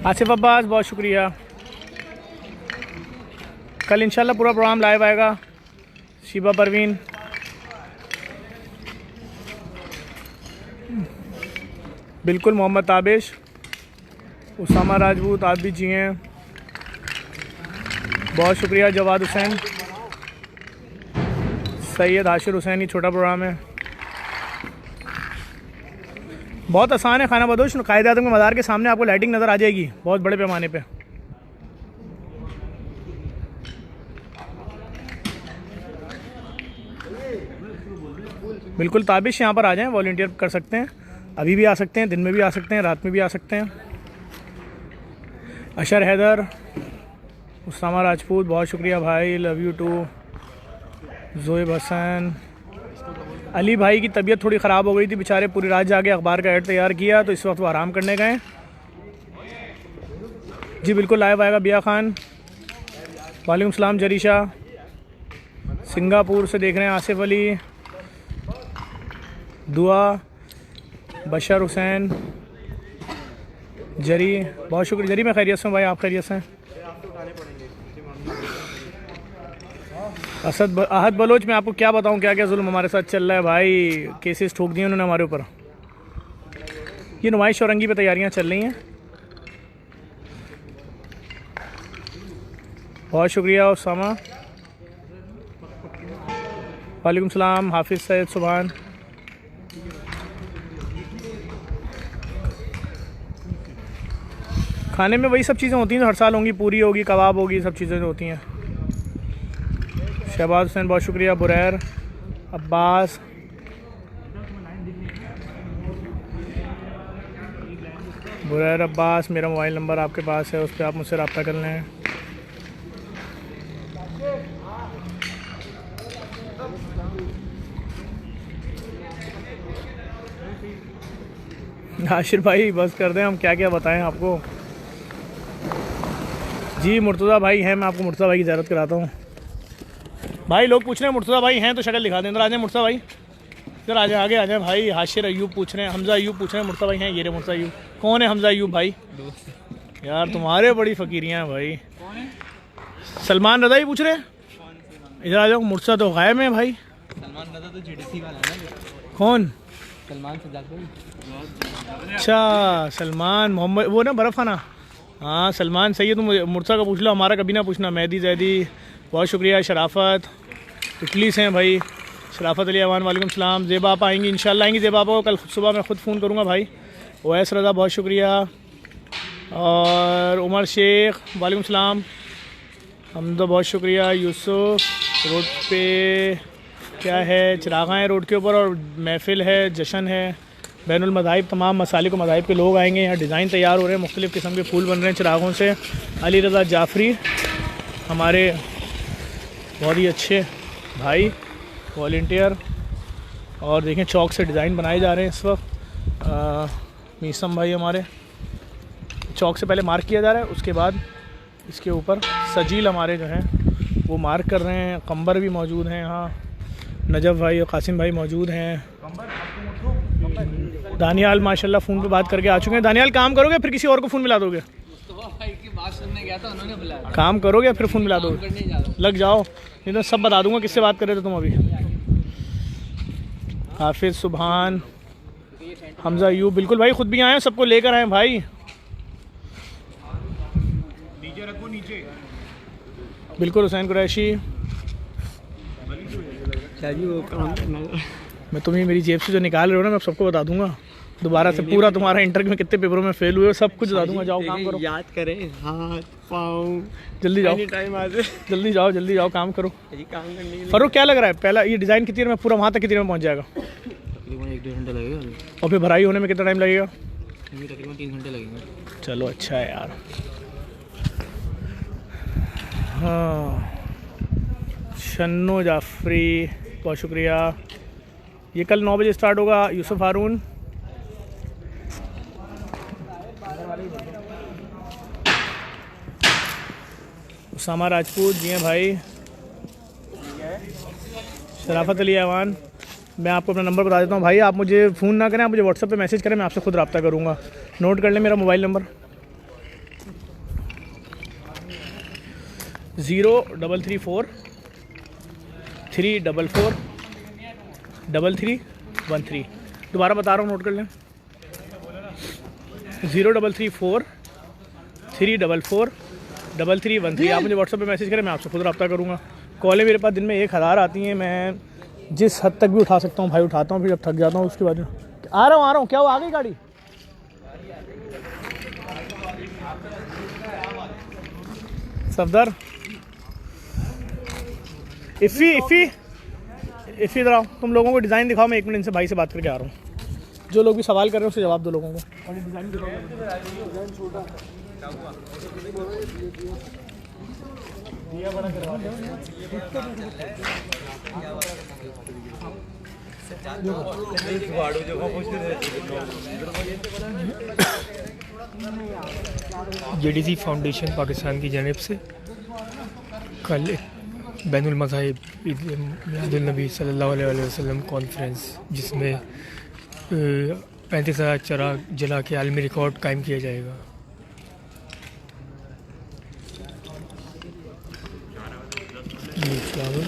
आसिफ अब्बास बहुत शुक्रिया। कल इंशाल्लाह पूरा प्रोग्राम लाइव आएगा। शिबा परवीन, बिल्कुल मोहम्मद ताबिश, उसामा राजपूत, आप भी जी हैं, बहुत शुक्रिया। जवाद हुसैन, सैयद हाशिर हुसैन, ये छोटा प्रोग्राम है, बहुत आसान है। खाना बदोश कायद आज़म के मज़ार के सामने आपको लाइटिंग नज़र आ जाएगी बहुत बड़े पैमाने पे। बिल्कुल ताबिश यहाँ पर आ जाएं, वॉलंटियर कर सकते हैं, अभी भी आ सकते हैं, दिन में भी आ सकते हैं, रात में भी आ सकते हैं। अशर हैदर, उसामा राजपूत बहुत शुक्रिया भाई, love you too. Zoeb Hasan, Ali भाई की तबीयत थोड़ी ख़राब हो गई थी बेचारे, पूरी रात जाके अखबार का ऐड तैयार किया, तो इस वक्त वो आराम करने गए। जी बिल्कुल लाइव आएगा। बिया खान वालेकुम सलाम। जरीशा सिंगापुर से देख रहे हैं। आसिफ अली, दुआ, बशर हुसैन, जरी बहुत शुक्रिया। जरी मैं खैरियत से हूँ भाई, आप खैरियत से हैं? अहद बलोच, मैं आपको क्या बताऊं क्या क्या जुल्म हमारे साथ चल रहा है भाई, केसेस ठोक दिए उन्होंने हमारे ऊपर। ये नुमाइश औरंगी पे तैयारियां चल रही हैं। बहुत शुक्रिया उसामा, वालेकुम सलाम। हाफिज़ सैयद सुभान, खाने में वही सब चीज़ें होती हैं जो हर साल होंगी, पूरी होगी, कबाब होगी, सब चीज़ें जो होती हैं। शहबाज हुसैन बहुत शुक्रिया। बुरैर अब्बास, बुरैर अब्बास, मेरा मोबाइल नंबर आपके पास है, उस पर आप मुझसे रब्ता कर लें। आशिर भाई बस कर दें, हम क्या क्या बताएं आपको। जी मुर्तज़ा भाई हैं, मैं आपको मुर्तज़ा भाई की ज़ियारत कराता हूँ। भाई लोग पूछ रहे हैं मुर्तज़ा भाई हैं तो शक्ल दिखा दें। इधर आ जाए मुर्तज़ा भाई, इधर आ जाए, आगे आ जाए भाई। हाशिर अयूब पूछ रहे हैं, हमज़ा अयूब पूछ रहे हैं मुर्तज़ा भाई हैं। ये रे मुर्तज़ा अयूब। कौन है हमज़ा अयूब भाई? यार तुम्हारे बड़ी फ़कीरियाँ हैं भाई। सलमान रज़ा ही पूछ रहे हैं, इधर आ जाओ। मुर्तज़ा तो गायब है भाई। सलमान रज़ा तो GDC वाला है ना। कौन? सलमान सज्जाद भाई। अच्छा सलमान मोहम्मद, वो ना बर्फ़ खाना। हाँ सलमान सही है, तुम मुर्तज़ा का पूछ लो, हमारा कभी ना पूछना। मेहदी जैदी बहुत शुक्रिया। शराफत इटली से हैं भाई, शराफत अली अवान वालेकुम सलाम। ज़ेबा आप आएंगी इंशाल्लाह, आएंगी ज़ेबा को कल सुबह मैं ख़ुद फ़ोन करूँगा भाई। ओएस रज़ा बहुत शुक्रिया। और उमर शेख वालेकुम सलाम। हमदा बहुत शुक्रिया। यूसुफ रोड पे क्या है, चिरागा है रोड के ऊपर और महफिल है, जश्न है। बैनुल मज़ाहिब, तमाम मसालिक व मज़ाहिब के लोग आएंगे। यहाँ डिज़ाइन तैयार हो रहे हैं, मुख्तलिफ़ किस्म के फूल बन रहे हैं चिरागों से। अली रज़ा जाफ़री हमारे बहुत ही अच्छे भाई वॉलंटियर, और देखें चौक से डिज़ाइन बनाए जा रहे हैं इस वक्त। मीसम भाई हमारे चौक से पहले मार्क किया जा रहा है, उसके बाद इसके ऊपर सजील हमारे जो हैं वो मार्क कर रहे हैं। कंबर भी मौजूद हैं यहाँ, नजफ़ भाई और कासिम भाई मौजूद हैं। दानियाल माशाल्लाह फ़ोन पे बात करके आ चुके हैं। दानियाल काम करोगे फिर किसी और को फ़ोन मिला दोगे? भाई की बात सुनने गया था, उन्होंने बुलाया। काम करोगे फिर फ़ोन मिला दोगे? करने जा रहा हूं। लग जाओ, नहीं तो सब बता दूंगा किससे बात कर रहे थे तुम अभी। हाफिज़ सुबहान, हमज़ा अयूब, बिल्कुल भाई ख़ुद भी आए हैं, सबको लेकर आए भाई। नीचे रखो नीचे, बिल्कुल। हुसैन कुरैशी, मैं तुम्हें मेरी जेब से जो निकाल रहे हो ना, मैं सबको बता दूंगा दोबारा से। पूरा तुम्हारा इंटरव्यू में कितने पेपरों में फेल हुए हो सब कुछ बता दूंगा। जाओ काम करो, याद करें हाथ पाँव, जल्दी जाओ, टाइम आ जल्दी जाओ काम करो। काम करने फरूक क्या लग रहा है, पहला ये डिज़ाइन कितनी देर में पूरा वहाँ तक कितनी देर में पहुँच जाएगा? तकरीबन 1-1.5 घंटे लगेगा, और फिर भराई होने में कितना टाइम लगेगा? तकरीबन 3 घंटे लगेंगे। चलो अच्छा है यार। हाँ शन्नो जाफरी बहुत शुक्रिया। ये कल 9 बजे स्टार्ट होगा। यूसुफ हारून, उसामा राजपूत जी हैं भाई। शराफत अली अवान, मैं आपको अपना नंबर बता देता हूँ भाई, आप मुझे फ़ोन ना करें, आप मुझे व्हाट्सएप पे मैसेज करें, मैं आपसे खुद रब्ता करूँगा। नोट कर लें मेरा मोबाइल नंबर 0334 344 3313। दोबारा बता रहा हूँ, नोट कर लें 0334 344 3313। आप मुझे व्हाट्सएप पे मैसेज करें, मैं आपसे खुद रब्ता करूँगा। कॉलें मेरे पास दिन में 1000 आती हैं, मैं जिस हद तक भी उठा सकता हूँ भाई उठाता हूँ, फिर जब थक जाता हूँ उसके बाद आ रहा हूँ। क्या हुआ, आ गई गाड़ी? सफदर, इफ़ी इधर आओ, तुम लोगों को डिज़ाइन दिखाओ। मैं 1 मिनट इनसे भाई से बात करके आ रहा हूँ। जो लोग भी सवाल कर रहे हैं उससे जवाब दो लोगों को। JDC फाउंडेशन पाकिस्तान की जानिब से कल बैनुल मज़ाहिब मिलादुन नबी सल्लल्लाहु अलैहि वसल्लम कॉन्फ्रेंस, जिसमें 35,000 चिराग जला के आलमी रिकॉर्ड कायम किया जाएगा। ये फ्लावर,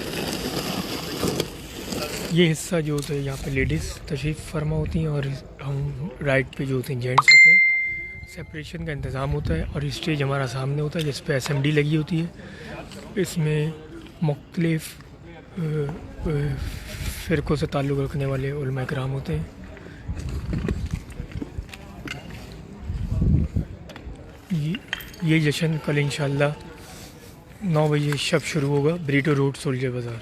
ये हिस्सा जो होता है यहाँ पे लेडीज़ तशरीफ़ फरमा होती हैं और हम राइट पे जो होते हैं जेंट्स होते हैं। सेपरेशन का इंतज़ाम होता है और स्टेज हमारा सामने होता है जिस पे असेंबली लगी होती है। इसमें मुख्तलिफ़ फ़िरक़ों से ताल्लुक़ रखने वाले उलमा इकराम होते हैं। ये जश्न कल इंशाल्लाह 9 बजे शब शुरू होगा, ब्रीटो रोड, सोल्जर बाज़ार।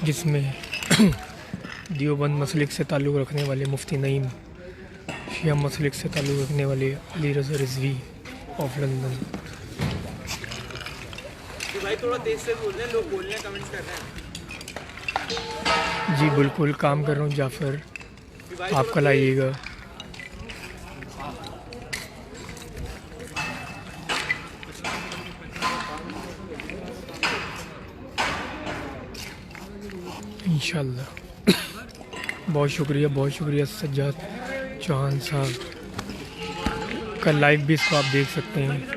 जिसमें देवबंद मसलिक से ताल्लुक़ रखने वाले मुफ्ती नईम, शिया मसलिक से ताल्लुक़ रखने वाले अली रज़ा रिज़वी ऑफ लंदन। भाई थोड़ा तेज से बोल रहे हैं, लोग बोल रहे हैं, कमेंट्स कर रहे हैं। जी बिल्कुल काम कर रहा हूँ जाफ़र, आप कल आइएगा। इंशाल्लाह। बहुत शुक्रिया सज्जाद चौहान साहब। कल लाइव भी इसको आप देख सकते हैं।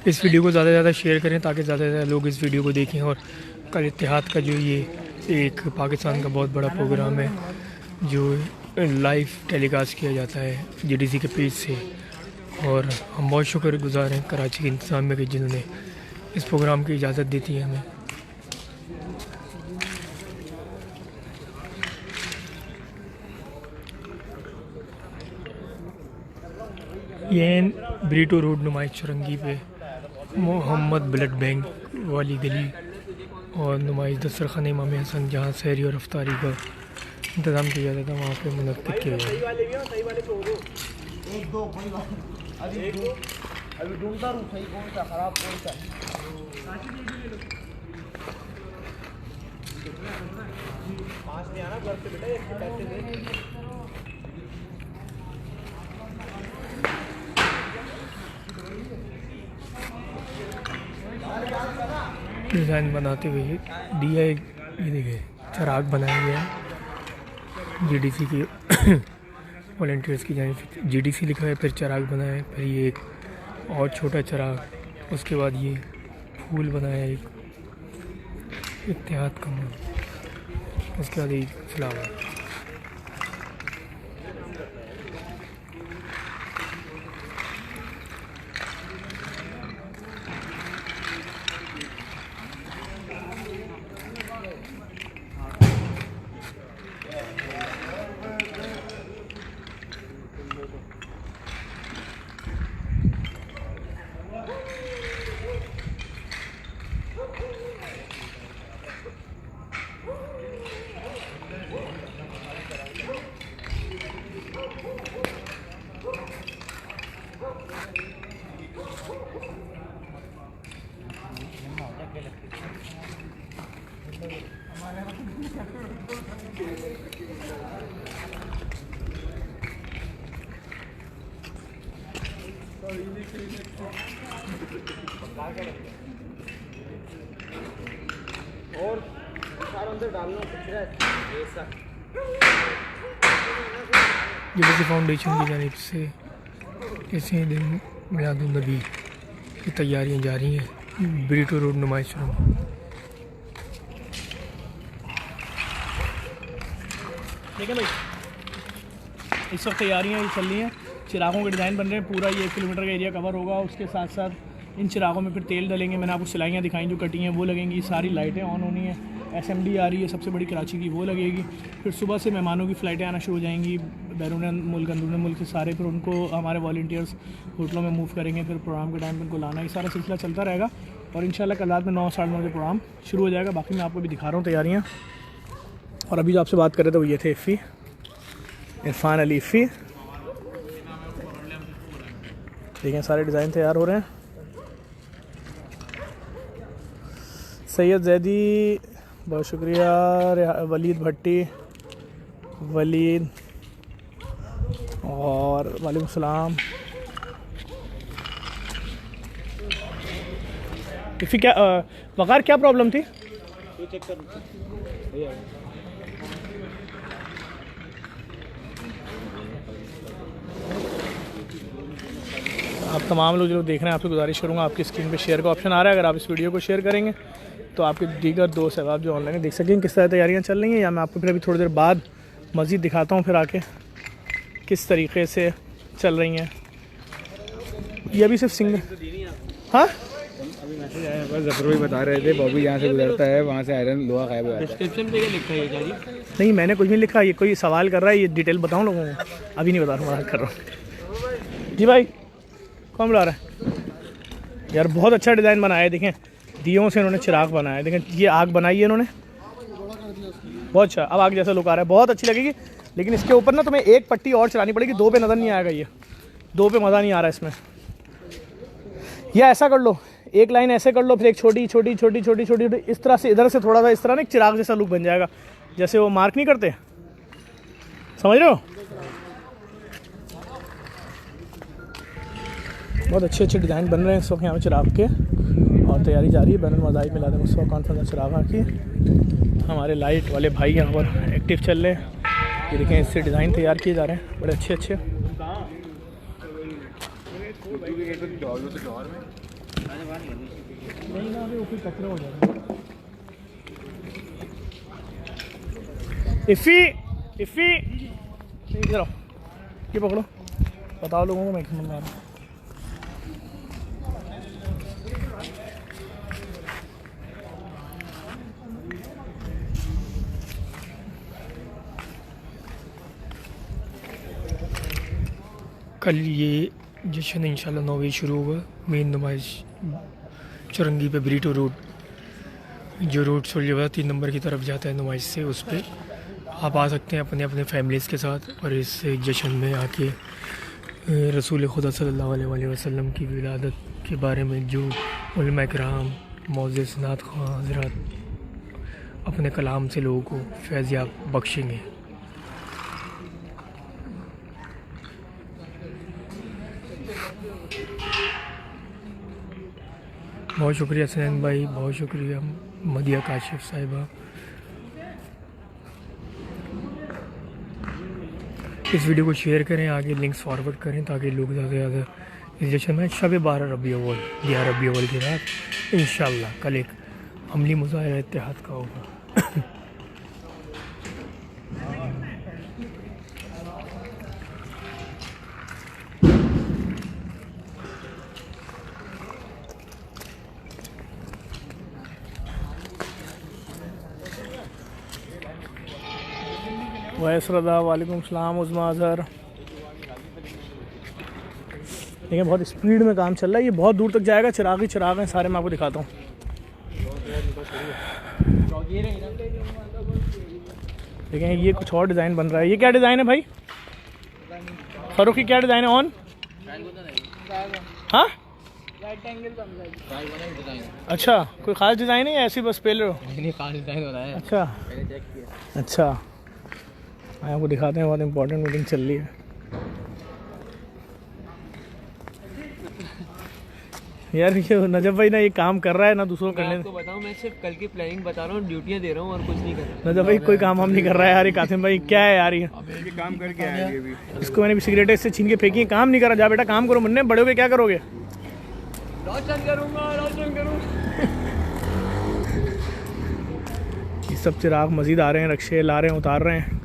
इस वीडियो को ज़्यादा से ज़्यादा शेयर करें ताकि ज़्यादा से ज़्यादा लोग इस वीडियो को देखें। और कल इत्तेहाद का जो ये एक पाकिस्तान का बहुत बड़ा प्रोग्राम है जो लाइव टेलीकास्ट किया जाता है जीडीसी के पेज से, और हम बहुत शुक्रगुज़ार हैं कराची के इंतज़ामिया के जिन्होंने इस प्रोग्राम की इजाज़त दी थी हमें। ये ब्रीटो रोड नुमाइश चुरंगी पे मोहम्मद ब्लड बैंक वाली गली और नुमाइश दस्तरखान इमाम हसन, जहाँ सहरी और अफ्तारी का इंतज़ाम किया जाता था, वहाँ पे मुनक्किद किया गया। डिज़ाइन बनाते हुए दिया एक ये देखिए चराग बनाया गया है जीडीसी के वॉलंटियर्स की जानिब से। जीडीसी लिखा है, फिर चराग बनाया है, फिर ये एक और छोटा चराग, उसके बाद ये फूल बनाया है एक इत्तेहाद का, उसके बाद एक फ्लावर। और सारा अंदर डालना ऐसा। जीडीसी फाउंडेशन की जानिब से इसी दिन मिलादुन नबी की तैयारियां जारी हैं ब्रीटो रोड नुमाइश में। ठीक है भाई, इस वक्त तैयारियाँ चल रही हैं, चिरागों के डिज़ाइन बन रहे हैं, पूरा ये 1 किलोमीटर का एरिया कवर होगा। उसके साथ साथ इन चिरागों में फिर तेल डलेंगे, मैंने आपको सिलाइयाँ दिखाई जो कटी हैं वो लगेंगी, सारी लाइटें ऑन होनी है, एसएमडी आ रही है सबसे बड़ी कराची की, वो लगेगी। फिर सुबह से मेहमानों की फ़्लाइटें आना शुरू हो जाएंगी बैरून मुल्क अंदरून मुल्क से सारे, फिर उनको हमारे वॉलंटियर्स होटलों में मूव करेंगे, फिर प्रोग्राम के टाइम पर उनको लाना, ये सारा सिलसिला चलता रहेगा। और इंशाल्लाह कल रात में 9 साढ़े 9 बजे प्रोग्राम शुरू हो जाएगा। बाकी मैं आपको भी दिखा रहा हूँ तैयारियाँ। और अभी जो आपसे बात कर रहे थे वो ये थे इफ़ी, इरफान अली इफ़ी। देखें सारे डिज़ाइन तैयार हो रहे हैं। सैयद जैदी बहुत शुक्रिया, वलीद भट्टी, वलीद और वालेकुम सलाम। इफ़ी क्या वक़ार क्या प्रॉब्लम थी? आप तमाम लोग जो देख रहे हैं आपसे गुजारिश करूँगा, आपकी स्क्रीन पे शेयर का ऑप्शन आ रहा है, अगर आप इस वीडियो को शेयर करेंगे तो आपके दीगर दोस्त अहबाब जो ऑनलाइन देख सकेंगे किस तरह तैयारियां चल रही हैं। या मैं आपको फिर अभी थोड़ी देर बाद मस्जिद दिखाता हूँ फिर आके किस तरीके से चल रही हैं। ये अभी सिर्फ सिंगल, हाँ अभी मैसेज आया बस जफर भाई बता रहे थे बॉबी जहाँ से गुजरता है वहाँ से आयरन लोहा गायब हो जाता है। डिस्क्रिप्शन पे क्या लिखा है ये? नहीं मैंने कुछ नहीं लिखा, ये कोई सवाल कर रहा है, ये डिटेल बताऊँ लोगों को? अभी नहीं बता रहा हूँ, मजाक कर रहा हूँ। जी भाई कौन बुला रहा है? यार बहुत अच्छा डिज़ाइन बनाया है, देखें दियों से इन्होंने चिराग बनाया है, देखें ये आग बनाई है इन्होंने, बहुत अच्छा। अब आग जैसा लुक आ रहा है, बहुत अच्छी लगेगी। लेकिन इसके ऊपर ना तुम्हें एक पट्टी और चलानी पड़ेगी, दो पे नज़र नहीं आएगा, ये दो पे मज़ा नहीं आ रहा है इसमें। या ऐसा कर लो, एक लाइन ऐसे कर लो, फिर एक छोटी छोटी छोटी छोटी छोटी इस तरह से, इधर से थोड़ा सा इस तरह ना एक चिराग जैसा लुक बन जाएगा, जैसे वो मार्क नहीं करते, समझ रहे हो? बहुत अच्छे अच्छे डिज़ाइन बन रहे हैं इस वक्त यहाँ पे चिराग के, और तैयारी जारी है। बैनुल मज़ाहिब मिलाद मुस्तफ़ा कॉन्फ्रेंस चिरागा की हमारे लाइट वाले भाई यहाँ पर एक्टिव चल रहे हैं। ये देखें इससे डिज़ाइन तैयार किए जा रहे हैं, बड़े अच्छे अच्छे। इफ़ी इफ़ी इधर आओ, ये पकड़ो, बताओ लोगों को मैं समझ में आ रहा हूँ। कल ये जश्न इंशाल्लाह 9 बजे शुरू होगा। मेन नुमाइश चुरंगी पे ब्रीटो रोड, जो रोड सोल्जर 3 नंबर की तरफ जाता है नुमाइश से, उस पर आप आ सकते हैं अपने अपने फैमिलीज़ के साथ, और इस जश्न में आके रसूल खुदा सल्लल्लाहु अलैहि वसल्लम की विलादत के बारे में जो उलमा इकराम मौज़िज़ नात ख़्वां हज़रात अपने कलाम से लोगों को फैज़याब बख्शेंगे। बहुत शुक्रिया सैन भाई, बहुत शुक्रिया मदिया काशिफ साहिबा। इस वीडियो को शेयर करें, आगे लिंक्स फॉरवर्ड करें, ताकि लोग ज़्यादा से ज़्यादा इस जश्न में शब 12 रबी अव्वल 11 रबी अव्वल की रात इंशाअल्लाह कल एक अमली मुज़ाहिरा इत्तेहाद का होगा। वैसरदा वालेकुम सलाम उज़्मा अज़हर। देखिए बहुत स्पीड में काम चल रहा है, ये बहुत दूर तक जाएगा, चिराग ही चिराग हैं सारे, मैं आपको दिखाता हूँ। देखिए ये कुछ और डिज़ाइन बन रहा है। ये क्या डिज़ाइन है भाई? फारूकी क्या डिज़ाइन है? ऑन हाँ अच्छा, कोई ख़ास डिज़ाइन है या ऐसी बस पहले हो? नहीं खास डिज़ाइन हो रहा है। अच्छा अच्छा, मैं आपको दिखाते हैं, बहुत इंपॉर्टेंट मीटिंग चल रही है। यार ये नजब भाई ना ये काम कर रहा है ना दूसरों को करने। आपको बताऊं, मैं सिर्फ कल की प्लानिंग बता रहा हूँ, ड्यूटियाँ दे रहा हूँ और कुछ नहीं कर रहा। नजब भाई कोई काम हम नहीं कर रहा है यार, ये कासिम भाई क्या है यार, ये काम करके आए ये भी। इसको मैंने भी सिगरेट इससे छीन के फेंकी, काम नहीं करा। जा बेटा काम करो, मुन्ने बड़े हो गए क्या करोगे? रोशन करूँगा, रोशन करूँगा। ये सब चिराग मजीद आ रहे हैं, रक्शे ला रहे हैं, उतार रहे हैं,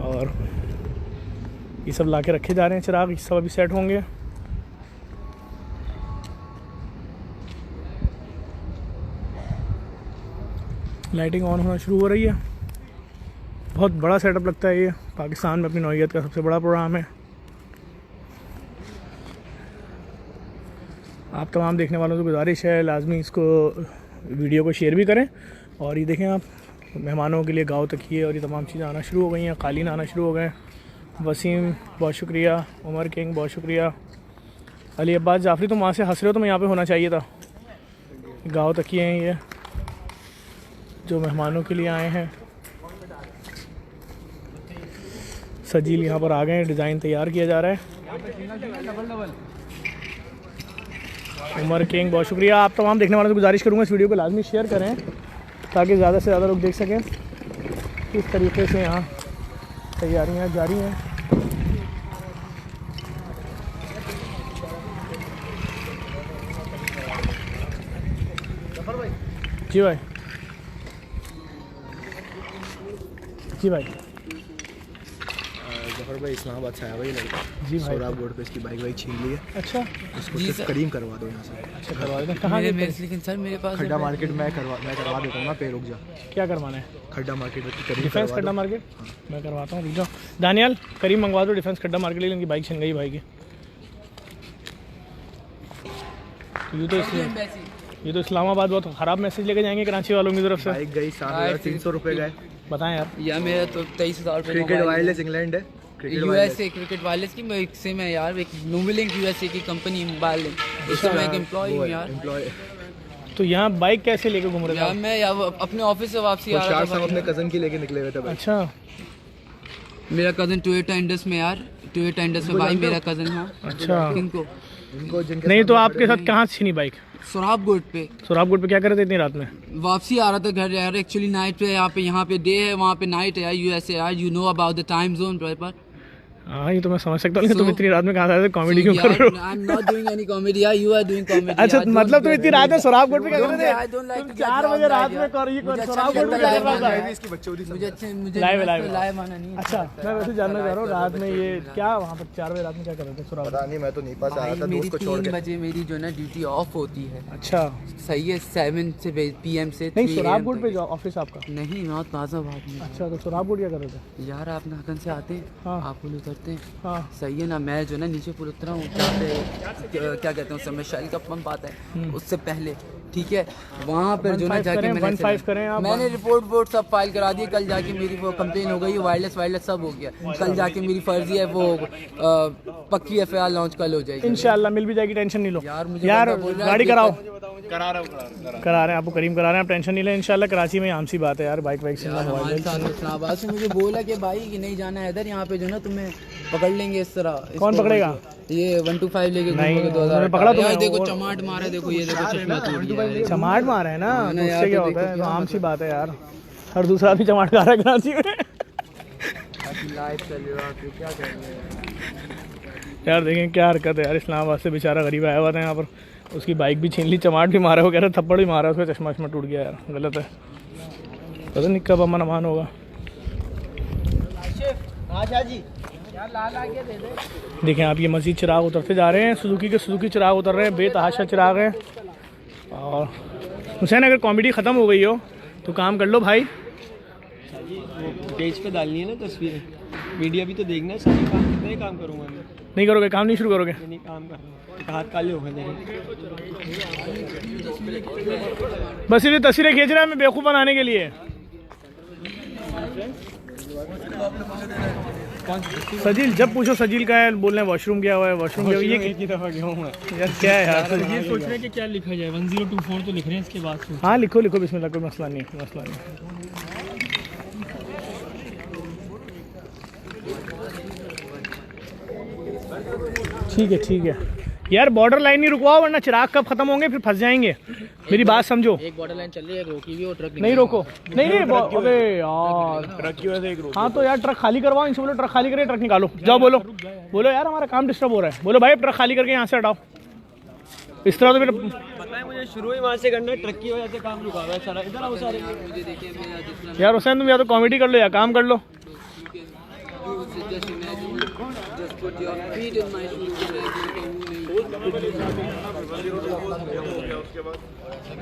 और ये सब ला के रखे जा रहे हैं चिराग, ये सब अभी सेट होंगे। लाइटिंग ऑन होना शुरू हो रही है। बहुत बड़ा सेटअप लगता है ये, पाकिस्तान में अपनी नौइयत का सबसे बड़ा प्रोग्राम है। आप तमाम देखने वालों से गुजारिश है लाजमी इसको वीडियो को शेयर भी करें। और ये देखें आप, मेहमानों के लिए गाँव तकिए और ये तमाम चीज़ें आना शुरू हो गई हैं, कालीन आना शुरू हो गए। वसीम बहुत शुक्रिया, उमर किंग बहुत शुक्रिया, अली अब्बास जाफरी तुम वहाँ से हंस रहे हो, तुम्हें यहाँ पे होना चाहिए था। गाँव तकिए हैं ये जो मेहमानों के लिए आए हैं। सजील यहाँ पर आ गए हैं, डिज़ाइन तैयार किया जा रहा है। उमर किंग बहुत शुक्रिया। आप तमाम देखने वालों से गुजारिश करूँगा इस वीडियो को लाजमी शेयर करें, ताकि ज़्यादा से ज़्यादा लोग देख सकें। इस तरीके से यहाँ तैयारियाँ जारी हैं। जी भाई, जी भाई। जफर भाई इस्लामाबाद से आया भाई लड़का जी भाई। सोराब रोड पे इसकी बाइक छीन ली है। अच्छा इसको सिर्फ करीम करवा दो यहाँ से। अच्छा करवा देते हैं। कहाँ मेरे के- मेरे लेकिन सर मेरे पास खड्डा मार्केट मैं करवा देता हूँ ना, पे रुक जा। क्या करवाना है? खड्डा मार्केट में करीम डिफेंस करवा खड्डा दो। मार्केट मैं करवाता हूँ, रुक जाओ। दानियाल करीम मंगवा दो डिफेंस खड्डा मार्केट, लेकिन बाइक छिन गई भाई की। ये तो इस्लामाबाद बहुत ख़राब मैसेज लेके जाएंगे कराची वालों की तरफ से। बाइक गई 7,300 रुपये गए। बताएं यार। यार मेरा तो 23,000 रुपये क्रिकेट वायरलेस इंग्लैंड है। क्रिकेट यूएसए क्रिकेट वायरलेस की मैं एक से मैं यार एक नोवेलिंक यूएसए की कंपनी मोबाइल उससे मैं एक एम्प्लॉय हूँ यार। एम्प्लॉय तो यहाँ बाइक कैसे लेके घूम रहे यार थे? मैं यार अपने ऑफिस से वापसी आ रहा शाह था साहब भाई। अपने कज़न की लेके निकले हुए थे भाई। अच्छा मेरा कज़न टोयोटा इंडस में यार, टोयोटा इंडस में भाई मेरा कज़न। हाँ अच्छा। किनको इनको जिनके नहीं तो आपके साथ कहाँ छीनी बाइक? सोराब गोट पे सोराबकोट पे क्या कर रहे थे इतनी रात में? वापसी आ रहा था घर यार। एक्चुअली नाइट पे यहाँ पे डे है, वहाँ पे नाइट है यार। यूएसए यार, you know about the time zone पर। हाँ ये तो मैं समझ सकता हूँ, लेकिन तुम So- इतनी रात में कहाँ से आए थे? कॉमेडी क्यों कर रहे हो? I am not doing any comedy यार, यू आर डूइंग कॉमेडी। अच्छा मतलब तुम इतनी रात में सोराबकोट पे क्या कर रहे I don't थे? like तुम to 4 get बजे loud रात यार। में मुझे अच्छा सोराबकोट नहीं पे लगता क्या live कर रहे आना। थे? इसकी बच्चों मुझे Live लाइव आना नहीं। अच्छा मैं वैसे जानना चाह रहा हूँ, रात में ये क्या वहाँ पर 4 बजे रात में क्या कर रहे थे सोराबकोट? पता नहीं, मैं तो नहीं पास आया था मेरी दोस्त को छोड़ 3 के। बजे मेरी जो ना ड्यूटी ऑफ होती है। अच्छा सही है 7 से PM से नहीं 3 सोराबकोट पे AM जो ऑफिस आपका? तक। नहीं नॉर्थ गाजियाबाद में। अच्छा तो सोराबकोट क्या कर रहे थे? यार आप नागन से आते हैं, हाँ। आप पुल उतरते हैं, हाँ सही है ना। मैं जो ना नीचे पुल उतरा हूँ, क्या कहते हैं उस समय शेल का पंप आता है उससे पहले, ठीक है। वहाँ पर जो ना 15 जाके करें, मैंने 15 करें आप। मैंने रिपोर्ट वोट सब फाइल करा दी। कल जाके मेरी वो कंप्लेन हो गई, वायरलेस सब हो गया। कल जाके मेरी फर्जी है वो पक्की FIR लॉन्च कल हो जाएगी इंशाल्लाह मिल भी जाएगी, टेंशन नहीं लो। यार। मुझे यार बंदा बोल रहा है गाड़ी कि कराओ। करा करा रहे हैं आपको, करीम करा रहे हैं, आप टेंशन नहीं लें। इंशाल्लाह कराची में आम सी बात है यार, बाइक वाइक से यार हमारे साथ इस्लामाबाद से मुझे बोला कि भाई कि नहीं जाना है इधर, यहाँ पे जो ना तुम्हें पकड़ लेंगे इस तरह। कौन पकड़ेगा? ये 125 लेके नहीं, घूमोगे 2000। उन्होंने पकड़ा तुम्हें। यार देखो चमाट मारा, देखो ये देखो चश्मा टूट गया है। चमाट मार है ना, तो यार, उससे क्या तो होता है? देखो तो आम सी बात है यार, हर दूसरा आदमी चमाट खा रहा है कराची में। लाइव चल रहा है, क्या करेंगे यार देखें क्या हरकत है यार, इस्लामाबाद से बेचारा गरीब आया हुआ था यहाँ पर, उसकी बाइक भी छीन ली, चमाट भी मारा, वो कह रहा थप्पड़ भी मारा, उसका चश्मा वश्मा टूट गया यार, गलत है। पता नहीं कब अमन अमान होगा। देखें आप ये मस्जिद चिराग उतरते जा रहे हैं, सुजुकी चिराग उतर रहे हैं, बेतहाशा चिराग हैं। और हुसैन अगर कॉमेडी ख़त्म हो गई हो तो काम कर लो भाई, पेज पे डालनी है ना तस्वीरें, मीडिया भी तो देखना है। सारे काम कितने काम करूँगा मैं? नहीं करोगे काम, नहीं शुरू करोगे? नहीं काम कर रहा हूँ, हाथ काले हो गए मेरे। बस ये तस्वीरें खींच रहा है मैं बेवकूफ़ बनाने के लिए। सजील जब पूछो सजील का है, बोल रहे हैं वॉशरूम गया हुआ है, वॉशरूम गया हुआ है। ये एक ही दफ़ा गया हूँ मैं। यार क्या है यार? ये सोच रहे हैं कि क्या लिखा जाए, 1024 तो लिख रहे हैं, इसके बाद सोच। हाँ लिखो लिखो, बिस्मिल्लाह, कोई मसला नहीं, मसला नहीं। ठीक है यार, बॉर्डर लाइन नहीं रुकवाओ वरना चिराग कब खत्म होंगे फिर फंस जाएंगे। मेरी बात समझो। एक बॉर्डर लाइन चल रही है, रोकी हुई और ट्रक नहीं रोको, नहीं अबे यार ट्रक की वजह से एक रोक। हाँ तो यार ट्रक खाली करवाओ, इनसे बोलो ट्रक खाली करके ट्रक निकालो। जाओ बोलो यार हमारा काम डिस्टर्ब हो रहा है। बोलो भाई ट्रक खाली करके यहाँ से हटाओ। इस तरह तो फिर पता है मुझे शुरू ही वहाँ से करना है, ट्रक की वजह से काम रुका हुआ है सारा। इधर आओ सारे। यार हुसैन तुम या तो कॉमेडी कर लो या काम कर लो।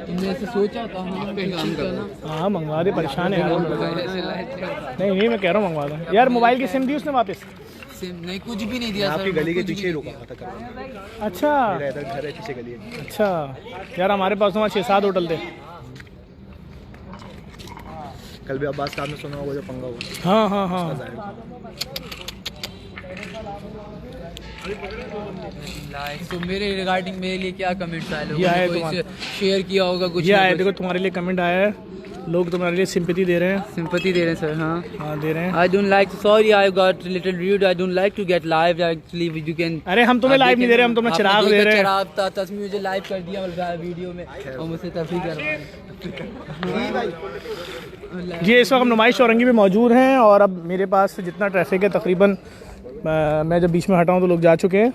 तुमने ऐसे सोचा था हम पे काम करना? हाँ मंगवा दे, परेशान है यार। नहीं मैं कह रहा हूँ मंगवा दो यार। मोबाइल की सिम दी उसने वापस? सिम नहीं, कुछ भी नहीं दिया सर। आपकी गली के कुछ भी पीछे ही नहीं रुका हुआ था करवाने। अच्छा मेरा इधर घर है, पीछे गली है। अच्छा यार हमारे पास वहाँ 6-7 होटल थे। कल भी अब्बास साहब ने सुना होगा जो पंगा हुआ। हाँ तो मेरे रिगार्डिंग मेरे लिए क्या कमेंट्स आए? ये आए लोगों ने शेयर किया होगा कुछ ये ना आए, कुछ। देखो तुम्हारे लिए कमेंट आया है, लोग तुम्हारे लिए सिंपैथी दे रहे हैं। सिंपैथी दे रहे हैं सर। हाँ हाँ दे रहे हैं। I don't like, sorry I got little rude, I don't like to get live actually, you can। अरे हम तुम्हें लाइव नहीं दे रहे, हम तुम्हें चिराग दे रहे हैं। चिराग था, तस्वीर मुझे लाइव कर दिया वीडियो में और मुझसे तस्वीर करवा। जी इस वक्त हम नुमाइश औरंगी में मौजूद हैं और अब मेरे पास जितना ट्रैफिक है तकरीबन मैं जब बीच में हटा हूँ तो लोग जा चुके हैं।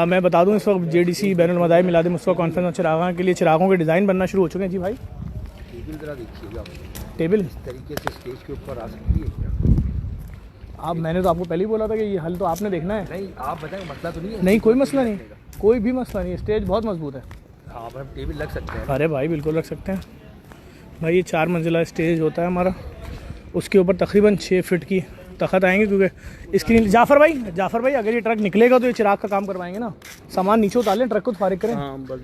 मैं बता दूं इस वक्त JDC बैनुल मज़ाहिब मिलाद मुस्तफ़ा कॉन्फ्रेंस और चिरागों के लिए चिरागों के डिज़ाइन बनना शुरू हो चुके हैं। जी भाई टेबल जरा देखिएगा, टेबल इस तरीके से स्टेज के ऊपर आ सकती है क्या? आप मैंने तो आपको पहले ही बोला था कि ये हल तो आपने देखना है। नहीं आप बताएं, मसला तो नहीं है। नहीं कोई मसला नहीं, कोई भी मसला नहीं, स्टेज बहुत मजबूत है। आप टेबल लग सकते हैं। अरे भाई बिल्कुल रख सकते हैं भाई। ये 4 मंजिला स्टेज होता है हमारा, उसके ऊपर तकरीबन 6 फीट की तख़त आएंगे, क्योंकि स्क्रीन जाफ़र भाई अगर ये ट्रक निकलेगा तो ये चिराग का काम करवाएंगे ना, सामान नीचे उतार लें, ट्रक को फारिग करें। हाँ बस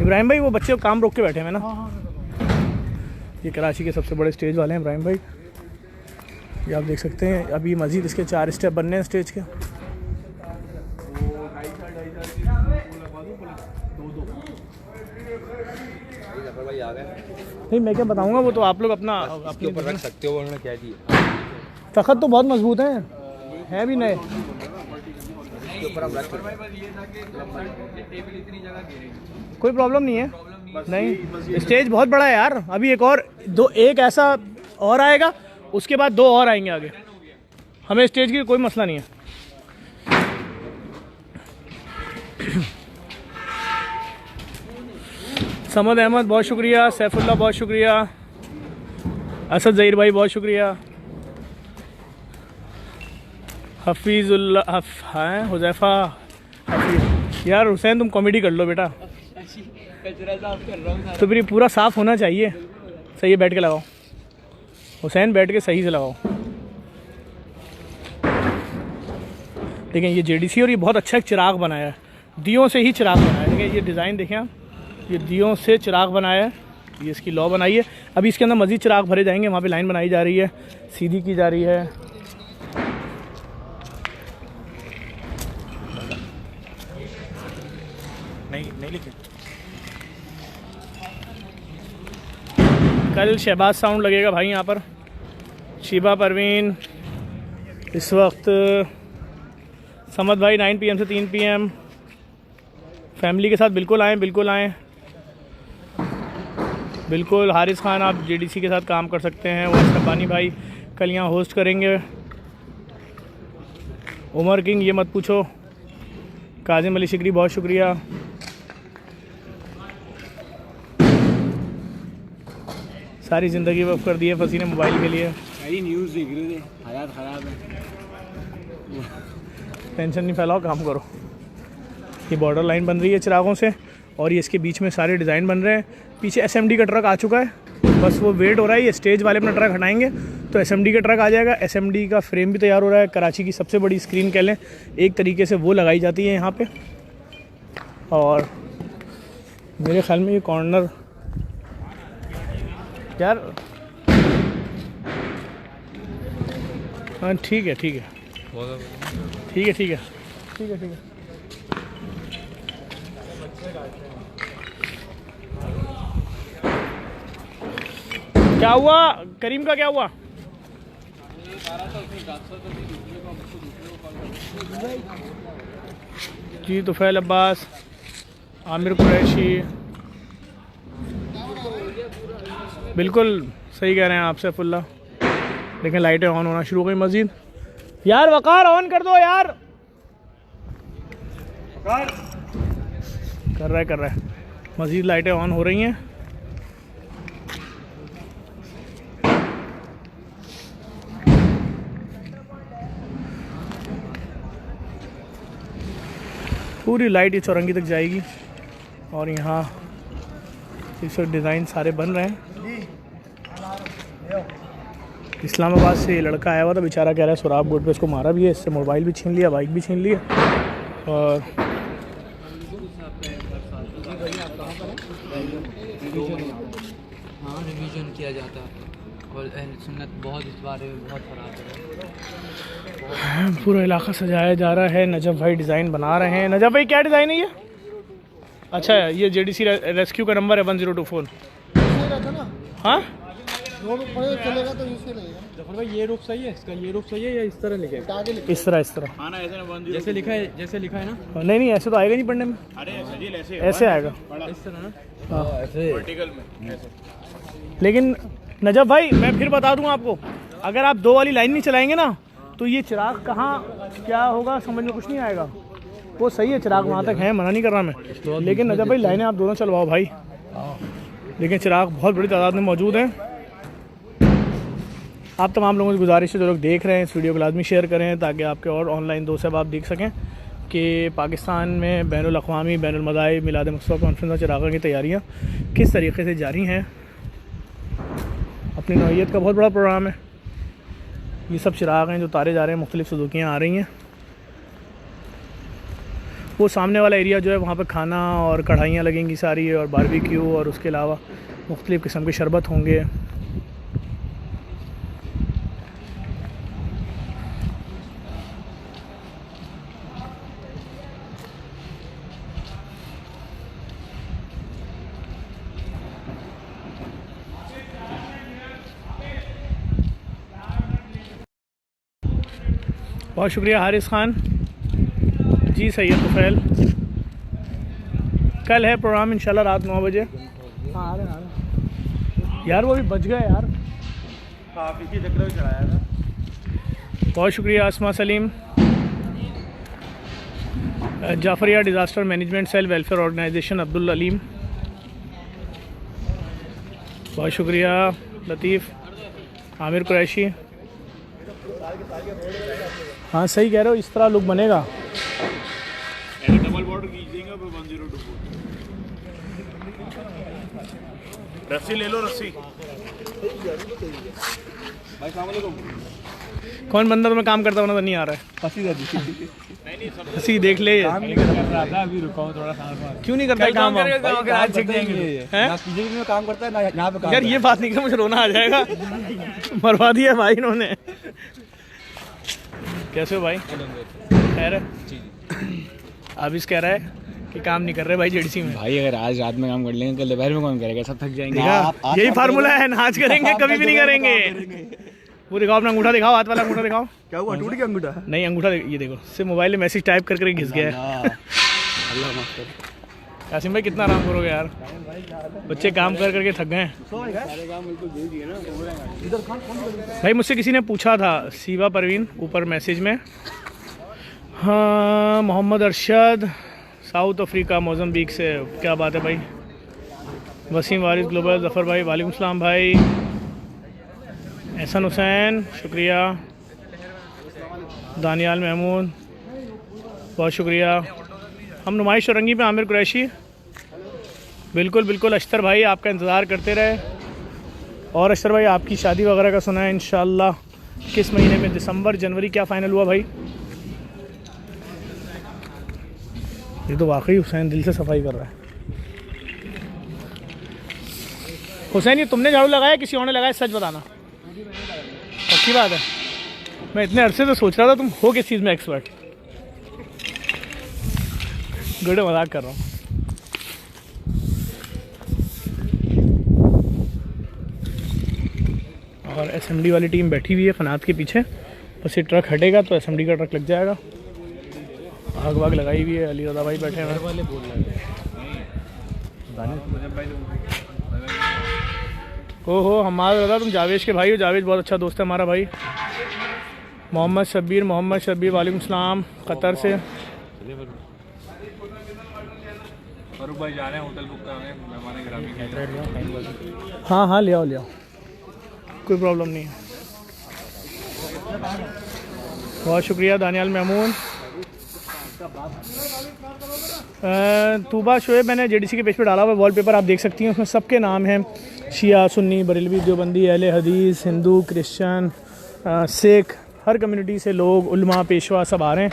इब्राहिम भाई वो बच्चे काम रोक के बैठे हैं ना। ये कराची के सबसे बड़े स्टेज वाले हैं इब्राहिम भाई, ये आप देख सकते हैं। अभी मज़ीद इसके 4 स्टेप बनने हैं स्टेज के। भाई आ गए। नहीं मैं क्या बताऊंगा, वो तो आप लोग अपना अपने ऊपर रख सकते हो, उन्होंने क्या दिया। तख़त तो बहुत मजबूत हैं भी नए। इसके ऊपर हम रख सकते हैं। कोई प्रॉब्लम नहीं है, नहीं स्टेज बहुत बड़ा है यार। अभी एक ऐसा और आएगा, उसके बाद 2 और आएंगे आगे। हमें स्टेज की कोई मसला नहीं है। समद अहमद बहुत शुक्रिया, सैफुल्लाह बहुत शुक्रिया, असद ज़हीर भाई बहुत शुक्रिया, हफीज़ुल्लाह हैं हुज़ैफ़ा हफीज़। यार हुसैन तुम कॉमेडी कर लो बेटा, तो फिर ये पूरा साफ़ होना चाहिए। सही है, बैठ के लगाओ हुसैन, बैठ के सही से लगाओ। देखें ये JDC और ये बहुत अच्छा एक चिराग बनाया है, दियों से ही चिराग बनाया है। देखें ये डिज़ाइन देखें आप, ये दियों से चिराग बनाया है, ये इसकी लॉ बनाई है। अभी इसके अंदर मज़ीद चिराग भरे जाएंगे, वहाँ पे लाइन बनाई जा रही है, सीधी की जा रही है। नहीं लिखे। कल शहबाज साउंड लगेगा भाई यहाँ पर। शिबा परवीन इस वक्त, समद भाई 9 PM से 3 PM। फैमिली के साथ बिल्कुल आएँ, बिल्कुल आएँ, बिल्कुल। हारिस खान आप JDC के साथ काम कर सकते हैं। वो रब्बानी भाई कल यहाँ होस्ट करेंगे। उमर किंग ये मत पूछो। काजिम अली शिकरी बहुत शुक्रिया। सारी ज़िंदगी वक़्फ़ कर दी है फसी ने मोबाइल के लिए। मेरी न्यूज़ देख रहे थे, हालात ख़राब है। टेंशन नहीं फैलाओ, काम करो। ये बॉर्डर लाइन बन रही है चिरागों से, और ये इसके बीच में सारे डिज़ाइन बन रहे हैं। पीछे SMD का ट्रक आ चुका है, बस वो वेट हो रहा है। ये स्टेज वाले अपना ट्रक हटाएंगे तो SMD का ट्रक आ जाएगा। SMD का फ्रेम भी तैयार हो रहा है। कराची की सबसे बड़ी स्क्रीन कह लें एक तरीके से, वो लगाई जाती है यहाँ पे। और मेरे ख्याल में ये कॉर्नर यार, हाँ ठीक है ठीक है ठीक है ठीक है ठीक है ठीक है। क्या हुआ करीम का, क्या हुआ? जी तुफैल अब्बास, आमिर कुरैशी, बिल्कुल सही कह रहे हैं आप सैफुल्लाह। लेकिन लाइटें ऑन होना शुरू हो गई मज़ीद। यार वकार ऑन कर दो यार। कर रहा है मज़ीद, लाइटें ऑन हो रही हैं। पूरी लाइट ये चौरंगी तक जाएगी। और यहाँ इस वक्त डिज़ाइन सारे बन रहे हैं। इस्लामाबाद से ये लड़का आया हुआ था, बेचारा कह रहा है सुराब गोट पे इसको मारा भी है, इससे मोबाइल भी छीन लिया, बाइक भी छीन लिया। और हाँ रिवीजन किया जाता है और अहले सुन्नत बहुत इस बारे में बहुत ख़राब है। पूरा इलाका सजाया जा रहा है। नजफ़ भाई डिज़ाइन बना रहे हैं। नजफ़ भाई क्या डिज़ाइन है ये? अच्छा ये JDC रेस्क्यू का नंबर है 1024। हाँ चलेगा तो इससे लगेगा। जफर भाई ये रूप सही है इसका, ये रूप सही है या इस तरह लिखे? इस तरह हाँ ना, जैसे लिखा है, जैसे लिखा है ना। नहीं ऐसे तो आएगा नहीं पढ़ने में। अरे ऐसे आएगा इस तरह ना, हाँ ऐसे वर्टिकल में ऐसे। लेकिन नजफ़ भाई मैं फिर बता दूं आपको, अगर आप 2 वाली लाइन नहीं चलाएंगे ना तो ये चिराग कहाँ क्या होगा समझ में कुछ नहीं आएगा। वो सही है, चिराग वहाँ तक है, मना नहीं कर रहा मैं, लेकिन नजफ़ भाई लाइनें आप दोनों चलवाओ भाई। लेकिन चिराग बहुत बड़ी तादाद में मौजूद हैं। आप तमाम लोगों से गुजारिश है जो लोग देख रहे हैं इस वीडियो को लाजमी शेयर करें ताकि आपके और ऑनलाइन दोस्त अब आप देख सकें कि पाकिस्तान में बैनुल अक़वामी बैनुल मज़ाहिब मिलाद मुस्तफ़ा कॉन्फ्रेंस और चिराग़ों की तैयारियाँ किस तरीके से जारी हैं। अपनी नौइयत का बहुत बड़ा प्रोग्राम है। ये सब चिराग़ हैं जो तारे जा रहे हैं, मुख्तलिफ़ सदूकियाँ आ रही हैं। वो सामने वाला एरिया जो है वहाँ पर खाना और कढ़ाइयाँ लगेंगी सारी और बारबेक्यू और उसके अलावा मुख्तलिफ़ किस्म के शरबत होंगे। बहुत शुक्रिया हारिस खान जी। सैयद तुफैल कल है प्रोग्राम इंशाल्लाह रात 9 बजे। हाँ आ रहे यार, वो भी बच गए यार, काफ़ी की चक्कर चढ़ाया था। बहुत शुक्रिया Asma Salim. Jafaria disaster management cell welfare organisation Abdul Aleem. बहुत शुक्रिया लतीफ़। आमिर कुरैशी। हाँ सही कह रहे हो, इस तरह लुक बनेगा। डबल बॉर्डर खींच देंगे 1024 रस्सी ले लो, रस्सी। भाई अस्सलाम वालेकुम। कौन बंदा तुम्हें काम करता होना तो नहीं आ रहा है? हंसी देख ले। अभी रुको थोड़ा सा। क्यों नहीं करता काम? काम करता है ना यहाँ पे। यार ये बात नहीं कर, मुझे रोना आ जाएगा। मरवा दिया भाई इन्होंने। कैसे हो भाई? खैर है। आबिस कह रहा है कि काम नहीं कर रहे भाई जेडीसी में। भाई अगर आज रात में काम कर लेंगे कल दोपहर में कौन करेगा? सब थक जाएंगे। यही फार्मूला है, नाच करेंगे कभी भी नहीं करेंगे। वो दिखाओ अपना अंगूठा दिखाओ, हाथ वाला अंगूठा दिखाओ। क्या हुआ, टूट गया अंगूठा? नहीं अंगूठा ये देखो, सिर्फ मोबाइल में मैसेज टाइप करके घिस गया है। अल्लाह माफ कर। कासिम भाई कितना आराम करोगे यार, बच्चे काम कर करके थक गए। भाई मुझसे किसी ने पूछा था, सीवा परवीन ऊपर मैसेज में। हाँ Mohammad Arshad South Africa Mozambique से, क्या बात है भाई। वसीम वारिस ग्लोबल, ज़फ़र भाई वालेकुम सलाम भाई। एहसन हुसैन शुक्रिया। दानियाल महमूद बहुत शुक्रिया। हम नुमाइश औरंगी पे आमिर कुरैशी। बिल्कुल बिल्कुल अशतर भाई आपका इंतज़ार करते रहे। और अशतर भाई आपकी शादी वगैरह का सुना है इंशाल्लाह किस महीने में? दिसंबर जनवरी क्या फ़ाइनल हुआ भाई? ये तो वाकई हुसैन दिल से सफाई कर रहा है। हुसैन ये तुमने झाड़ू लगाया किसी और ने लगाया? सच बताना, पक्की बात है। मैं इतने अरसे से सोच रहा था तुम हो किस चीज़ में एक्सपर्ट। गुड, मजाक कर रहा हूँ। और एसएमडी वाली टीम बैठी हुई है कनात के पीछे। बस ये ट्रक हटेगा तो एसएमडी का ट्रक लग जाएगा। आग वाग लगाई हुई है। अली रज़ा भाई बैठे हैं। ओहो हमारा रज़ा, तुम जावेश के भाई हो। जावेश बहुत अच्छा दोस्त है हमारा भाई। मोहम्मद शब्बीर वालेकुम सलाम कतर से। फरूक भाई जा रहे हैं, होटल बुक कराने मेहमान गिरामी। हाँ हाँ ले आओ, कोई प्रॉब्लम नहीं है। बहुत शुक्रिया दानियाल महमूद। तूबा शोएब मैंने जेडीसी के पेज पे डाला हुआ वॉलपेपर, आप देख सकती हैं। उसमें सबके नाम हैं, शिया सुन्नी बरेलवी देवबंदी अहले हदीस हिंदू क्रिश्चियन सिख, हर कम्युनिटी से लोग, उल्मा पेशवा सब आ रहे हैं।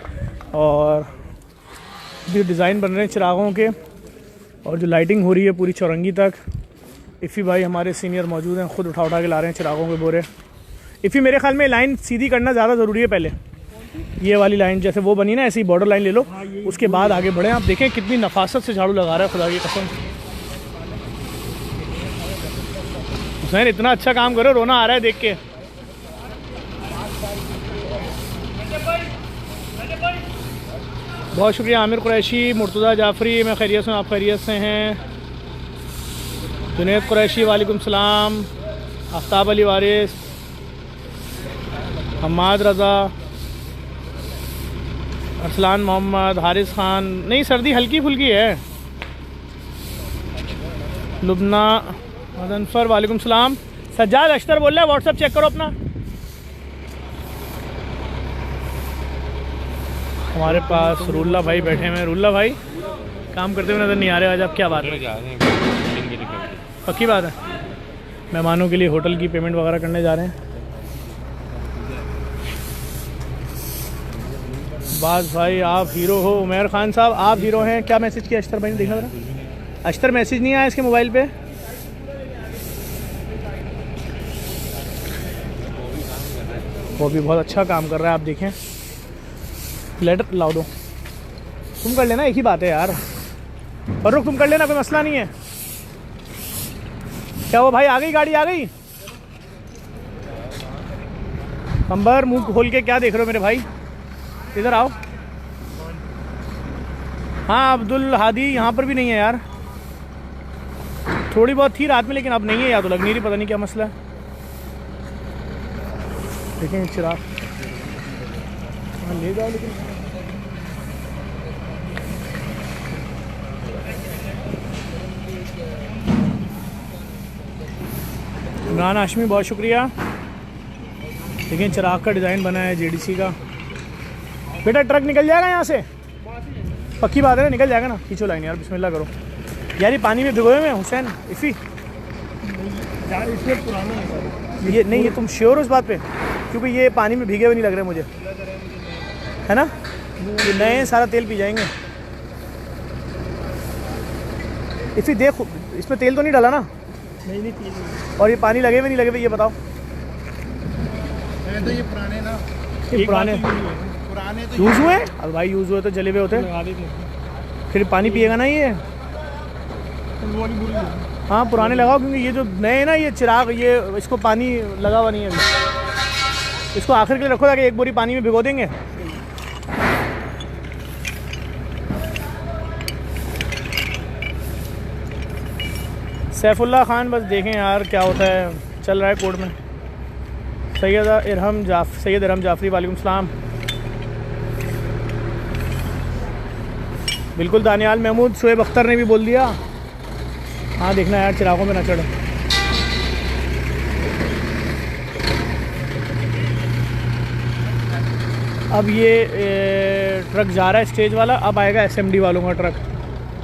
और भी डिज़ाइन बन रहे हैं चिरागों के, और जो लाइटिंग हो रही है पूरी चौरंगी तक। इफ़ी भाई हमारे सीनियर मौजूद हैं, ख़ुद उठा के ला रहे हैं चिरागों के बोरे। इफ़ी मेरे ख्याल में लाइन सीधी करना ज़्यादा ज़रूरी है। पहले ये वाली लाइन जैसे वो बनी ना, ऐसी बॉर्डर लाइन ले लो, उसके बाद आगे बढ़ें। आप देखें कितनी नफासत से झाड़ू लगा रहा है, खुदा की कसम। हुसैन इतना अच्छा काम करो, रोना आ रहा है देख के। बहुत शुक्रिया आमिर कुरैशी, मुर्तज़ा जाफरी, मैं खैरियत से हूँ, आप खैरियत से हैं? जुनैद कुरैशी वालेकुम सलाम। आफ्ताब अली वारिस, हम्माद रज़ा, अरसलान मोहम्मद, हारिस खान। नहीं सर्दी हल्की फुल्की है। लुबना मदनफर वालेकुम सलाम। सज्जाद अख्तर बोल रहा है, व्हाट्सअप चेक करो अपना। हमारे पास रुल्ला भाई बैठे हुए हैं। रुल्ला भाई काम करते हुए नज़र नहीं आ रहे आज, आप क्या बात है? पक्की बात है, मेहमानों के लिए होटल की पेमेंट वगैरह करने जा रहे हैं। बाज भाई आप हीरो हो, उमर खान साहब आप हीरो हैं। क्या मैसेज किया अश्तर भाई ने, देखा जरा? अश्तर मैसेज नहीं आया इसके मोबाइल पे। वो भी बहुत अच्छा काम कर रहा है, आप देखें। लेटर लाओ दो, तुम कर लेना, एक ही बात है यार। और रुक, तुम कर लेना, कोई मसला नहीं है। क्या वो भाई आ गई, गाड़ी आ गई? अंबर मुंह खोल के क्या देख रहे हो मेरे भाई, इधर आओ। हाँ अब्दुल हादी यहाँ पर भी नहीं है यार, थोड़ी बहुत थी रात में लेकिन अब नहीं है, या तो लग नहीं रही, पता नहीं क्या मसला है। देखें चिराग, हाँ ले जाओ लेकिन। इमरान हाशमी बहुत शुक्रिया। देखिए चिराग का डिज़ाइन बना है जेडीसी का। बेटा ट्रक निकल जाएगा यहाँ से, पक्की बात है ना? निकल जाएगा ना? खींचो लाइन यार, बिस्मिल्लाह करो यार। ये पानी में भिगोए हुए हैं हुसैन इफ़ी यार, इसलिए पुराना है ये। नहीं ये तुम श्योर हो इस बात पे? क्योंकि ये पानी में भीगे हुए नहीं लग रहे मुझे, है ना? ये नए सारा तेल पी जाएंगे। इफ़ी देखो इसमें तेल तो नहीं डाला ना? नहीं तेल। और ये पानी लगे हुए नहीं लगे हुए, ये बताओ। तो ये पुराने ना, ये पुराने तो यूज़ हुए? अब भाई यूज़ हुए तो जले हुए होते, फिर पानी पिएगा ना ये। हाँ पुराने लगाओ, क्योंकि ये जो नए ना ये चिराग, ये इसको पानी लगा हुआ नहीं है अभी। इसको आखिर के लिए रखो ताकि एक बोरी पानी में भिगो देंगे। सैफुल्ला खान बस देखें यार क्या होता है, चल रहा है कोर्ट में। सैयद इरहम जाफरी वालेकुम सलाम। बिल्कुल दानियाल महमूद, शोएब अख्तर ने भी बोल दिया। हाँ देखना यार चिरागों में ना चढ़े। अब ये ट्रक जा रहा है स्टेज वाला, अब आएगा एसएमडी वालों का ट्रक।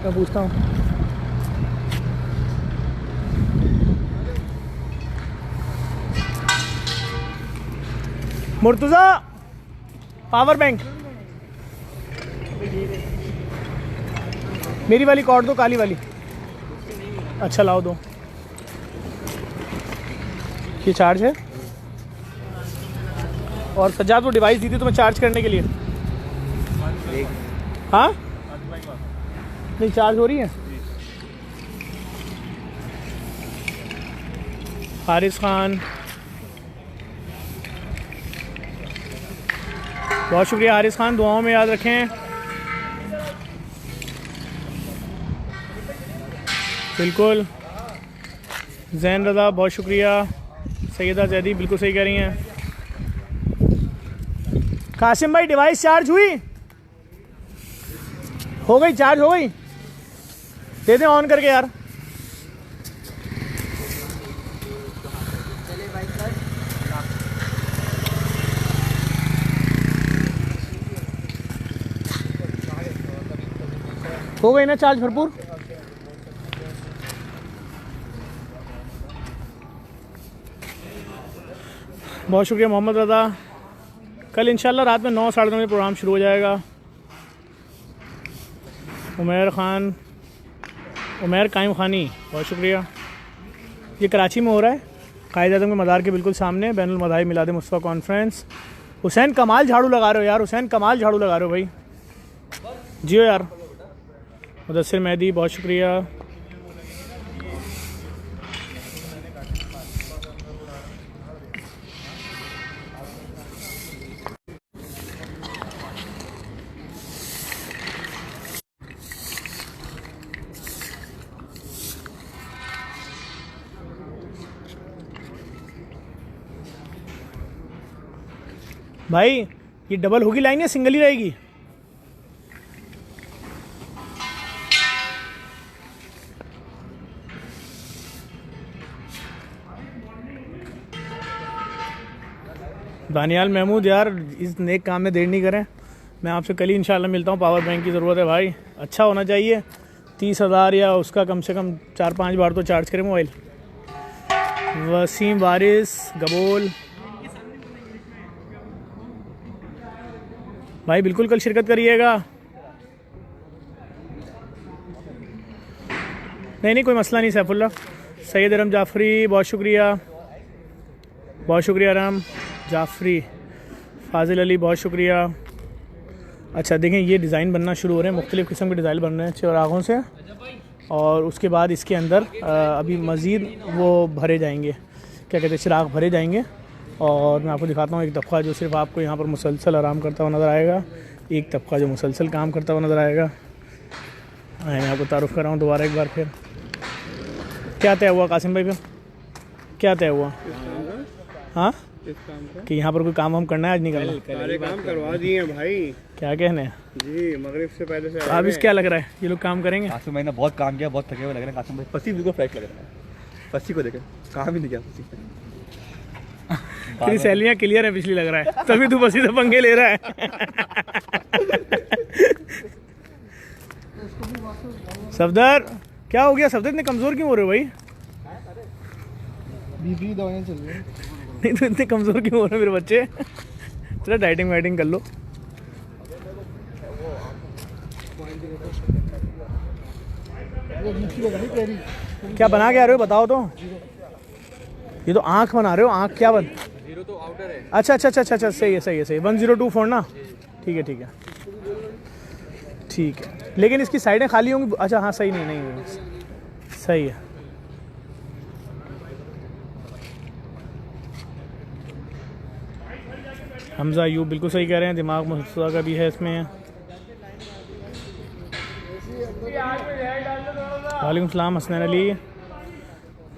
मैं पूछता हूँ मुर्तज़ा पावर बैंक मेरी वाली कॉर्ड दो, काली वाली। अच्छा लाओ दो। ये चार्ज है, और सज्जाद वो डिवाइस दी थी तुम्हें चार्ज करने के लिए। हाँ नहीं चार्ज हो रही है। हारिस खान बहुत शुक्रिया। हारिस खान दुआओं में याद रखें। बिल्कुल। जैन रज़ा बहुत शुक्रिया। सैयदा जैदी बिल्कुल सही कह रही हैं। कासिम भाई डिवाइस चार्ज हुई? हो गई, चार्ज हो गई? दे दें ऑन करके यार। हो गई ना चार्ज भरपूर? बहुत शुक्रिया मोहम्मद रज़ा। कल इंशाल्लाह रात में 9 साढ़े 9 बजे प्रोग्राम शुरू हो जाएगा। उमैर कायम खानी बहुत शुक्रिया। ये कराची में हो रहा है, कायद आज़म के मज़ार के बिल्कुल सामने, बैनुल मज़ाहिब मिलाद मुस्तफ़ा कॉन्फ्रेंस। हुसैन कमाल झाड़ू लगा रहे हो यार, हुसैन कमाल झाड़ू लगा रहे हो भाई, जियो यार। मुदस्सिर मेहदी बहुत शुक्रिया। भाई ये डबल होगी लाइन या सिंगल ही रहेगी? दानियाल महमूद यार इस नेक काम में देर नहीं करें, मैं आपसे कल ही इंशाल्लाह मिलता हूँ। पावर बैंक की ज़रूरत है भाई, अच्छा होना चाहिए। 30,000 या उसका कम से कम 4-5 बार तो चार्ज करें मोबाइल। वसीम वारिस गबोल भाई बिल्कुल कल शिरकत करिएगा। नहीं कोई मसला नहीं। सैफुल्ला सैयद रम जाफरी बहुत शुक्रिया राम जाफरी। फाजिल अली बहुत शुक्रिया। अच्छा देखें ये डिज़ाइन बनना शुरू हो रहे हैं, मुख्तलिफ़ किस्म के डिज़ाइन बन रहे हैं चिरागों से, और उसके बाद इसके अंदर अभी मज़ीद वो भरे जाएंगे, क्या कहते हैं, चिराग भरे जाएंगे। और मैं आपको दिखाता हूँ एक तबका जो सिर्फ आपको यहाँ पर मुसलसल आराम करता हुआ नज़र आएगा, एक तबका जो मुसलसल काम करता हुआ नज़र आएगा। मैं आपको तारुफ़ कर रहा हूँ दोबारा एक बार फिर। क्या तय हुआ कासिम भाई, फिर क्या तय हुआ? हाँ कि यहाँ पर कोई काम हम करना है आज नहीं करना? सारे काम करवा दिए भाई। क्या कहने हैं जी, मगरिब से पहले से अब इस क्या लग रहा है ये लोग काम करेंगे? कासिम भाई ने बहुत काम किया, बहुत थके हुए लग रहे हैं कासिम भाई। पसी बिल्कुल फ्रेश लग रहा है, पसी को देखे काम ही नहीं किया पसी। तेरी सैलियाँ क्लियर है पिछली लग रहा है, तभी तू पसी से पंगे ले रहा है। सफदर क्या हो गया? सफदर इतने कमज़ोर क्यों हो रहे हो भाई? बीपी दवाइयाँ चल रही है। नहीं तो इतने कमज़ोर क्यों हो रहे मेरे बच्चे? चलो डाइटिंग वाइटिंग कर लो। क्या बना के आ रहे हो बताओ तो? ये तो आँख बना रहे हो, आँख क्या बन? जीरो तो आउटर है। अच्छा सही है 1024 ना। ठीक है लेकिन इसकी साइडें खाली होंगी। अच्छा हाँ सही नहीं सही है। हमजा यूब बिल्कुल सही कह रहे हैं, दिमाग मुस्तदा का भी है इसमें। वालेकुम सलाम हसनैन अली,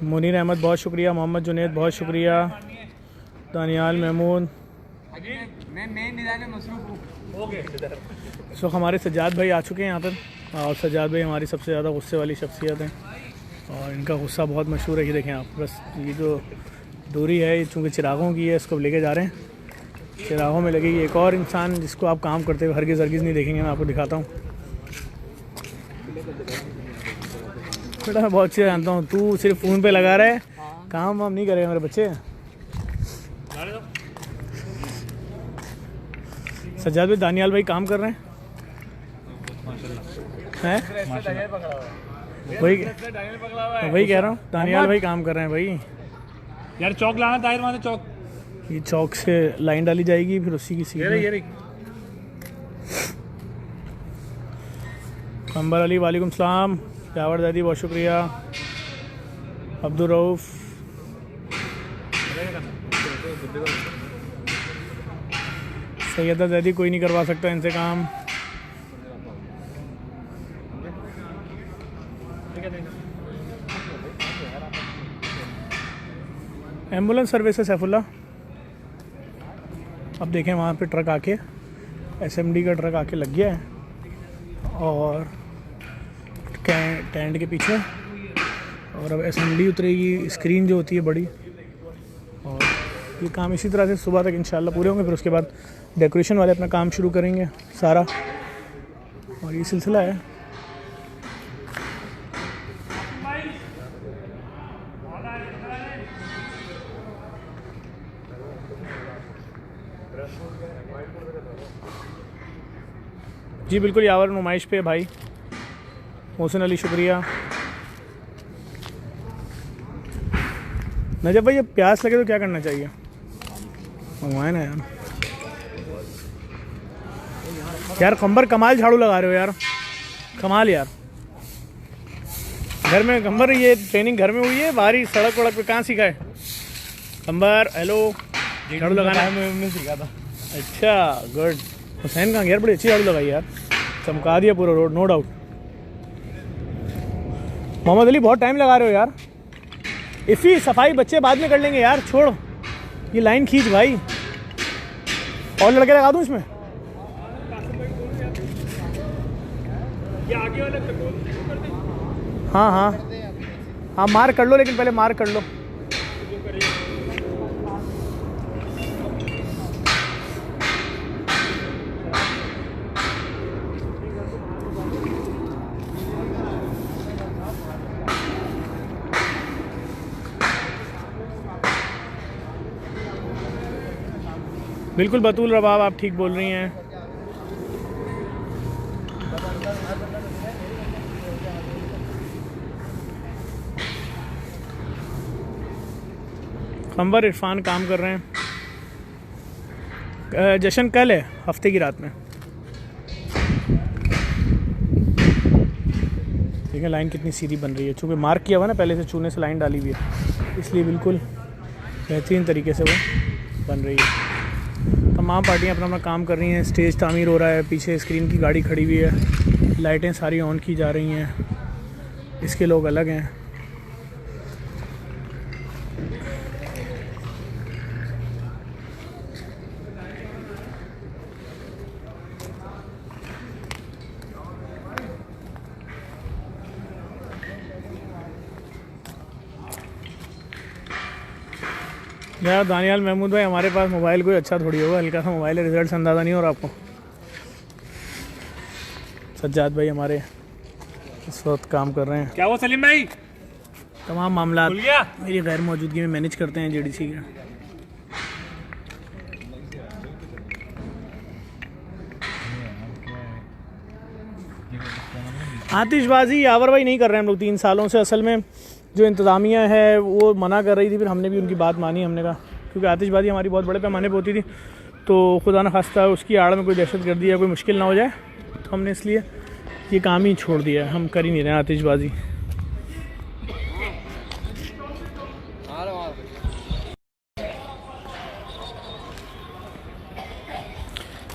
मुनीर अहमद बहुत शुक्रिया, मोहम्मद जुनैद बहुत शुक्रिया, दानियाल महमूद। सो हमारे सज्जाद भाई आ चुके हैं यहाँ पर, और सज्जाद भाई हमारी सबसे ज़्यादा गुस्से वाली शख्सियत हैं और इनका गुस्सा बहुत मशहूर है। ये देखें आप, बस ये जो दूरी है ये चूँकि चिरागों की है, इसको लेके जा रहे हैं। चिरागों में लगेगी एक और इंसान जिसको आप काम करते हुए हरगिज़ नहीं देखेंगे। मैं आपको दिखाता हूँ बेटा, मैं बहुत अच्छे जानता हूँ, तू सिर्फ फ़ोन पे लगा रहा है, काम वाम नहीं करेगा मेरे बच्चे। सज्जाद भाई दानियाल भाई काम कर रहे हैं वही कह रहा हूँ, दानियाल भाई काम कर रहे हैं भाई। यार चौक लाना ताहिर, वहाँ से चौक, ये चौक से लाइन डाली जाएगी, फिर उसी की सीट। अंबर अली वालेकुम सलाम, जावर दादी बहुत शुक्रिया, अब्दुल रऊफ़, सैयदा दादी कोई नहीं करवा सकता इनसे काम। एम्बुलेंस सर्विस है सैफुल्ला। अब देखें वहाँ पे ट्रक आके, एसएमडी का ट्रक आके लग गया है और टेंट के पीछे, और अब एसएमडी उतरेगी, स्क्रीन जो होती है बड़ी, और ये काम इसी तरह से सुबह तक इंशाल्लाह पूरे होंगे। फिर उसके बाद डेकोरेशन वाले अपना काम शुरू करेंगे सारा, और ये सिलसिला है। जी बिल्कुल, यावर नुमाइश पे भाई मोहसिन अली शुक्रिया। नजब भाई ये प्यास लगे तो क्या करना चाहिए? मंगवाए ना यार कंबर, कमाल झाड़ू लगा रहे हो यार, कमाल यार। घर में कंबर, ये ट्रेनिंग घर में हुई है, बाहरी सड़क वड़क पे कहाँ सीखा है कंबर? हेलो, झाड़ू लगाना हमने सीखा था। अच्छा गुड। हुसैन कहाँ यार, बड़ी अच्छी झाड़ू लगाई यार, चमका दिया पूरा road, no doubt. Mohammad Ali बहुत टाइम लगा रहे हो यार, इफ़ी सफाई बच्चे बाद में कर लेंगे यार, छोड़ ये लाइन खींच भाई। और लड़के लगा दूँ इसमें? हाँ मार कर लो, लेकिन पहले मार कर लो। बिल्कुल बतूल रबाब, आप ठीक बोल रही हैं। कंवर इरफान काम कर रहे हैं। जश्न कल है, हफ्ते की रात में। देखिए लाइन कितनी सीधी बन रही है, चूँकि मार्क किया हुआ ना पहले से, चूने से लाइन डाली हुई है, इसलिए बिल्कुल बेहतरीन तरीके से वो बन रही है। तमाम पार्टियां अपना अपना काम कर रही हैं। स्टेज तामीर हो रहा है, पीछे स्क्रीन की गाड़ी खड़ी हुई है, लाइटें सारी ऑन की जा रही हैं, इसके लोग अलग हैं। यार दानियाल महमूद भाई, हमारे पास मोबाइल कोई अच्छा थोड़ी होगा, हल्का सा मोबाइल है, रिजल्ट अंदाज़ा नहीं हो रहा आपको। सज्जाद भाई हमारे इस वक्त काम कर रहे हैं। क्या वो सलीम भाई? तमाम मामला मेरी गैर मौजूदगी में मैनेज करते हैं जेडीसी के। आतिशबाजी यावर भाई नहीं कर रहे हैं हम लोग 3 सालों से। असल में जो इंतज़ामिया है वो मना कर रही थी, फिर हमने भी उनकी बात मानी। हमने कहा क्योंकि आतिशबाजी हमारी बहुत बड़े पैमाने पर होती थी, तो खुदा न खास्ता उसकी आड़ में कोई दहशतगर्दी या कोई मुश्किल ना हो जाए, तो हमने इसलिए ये काम ही छोड़ दिया है। हम कर ही नहीं रहे आतिशबाजी।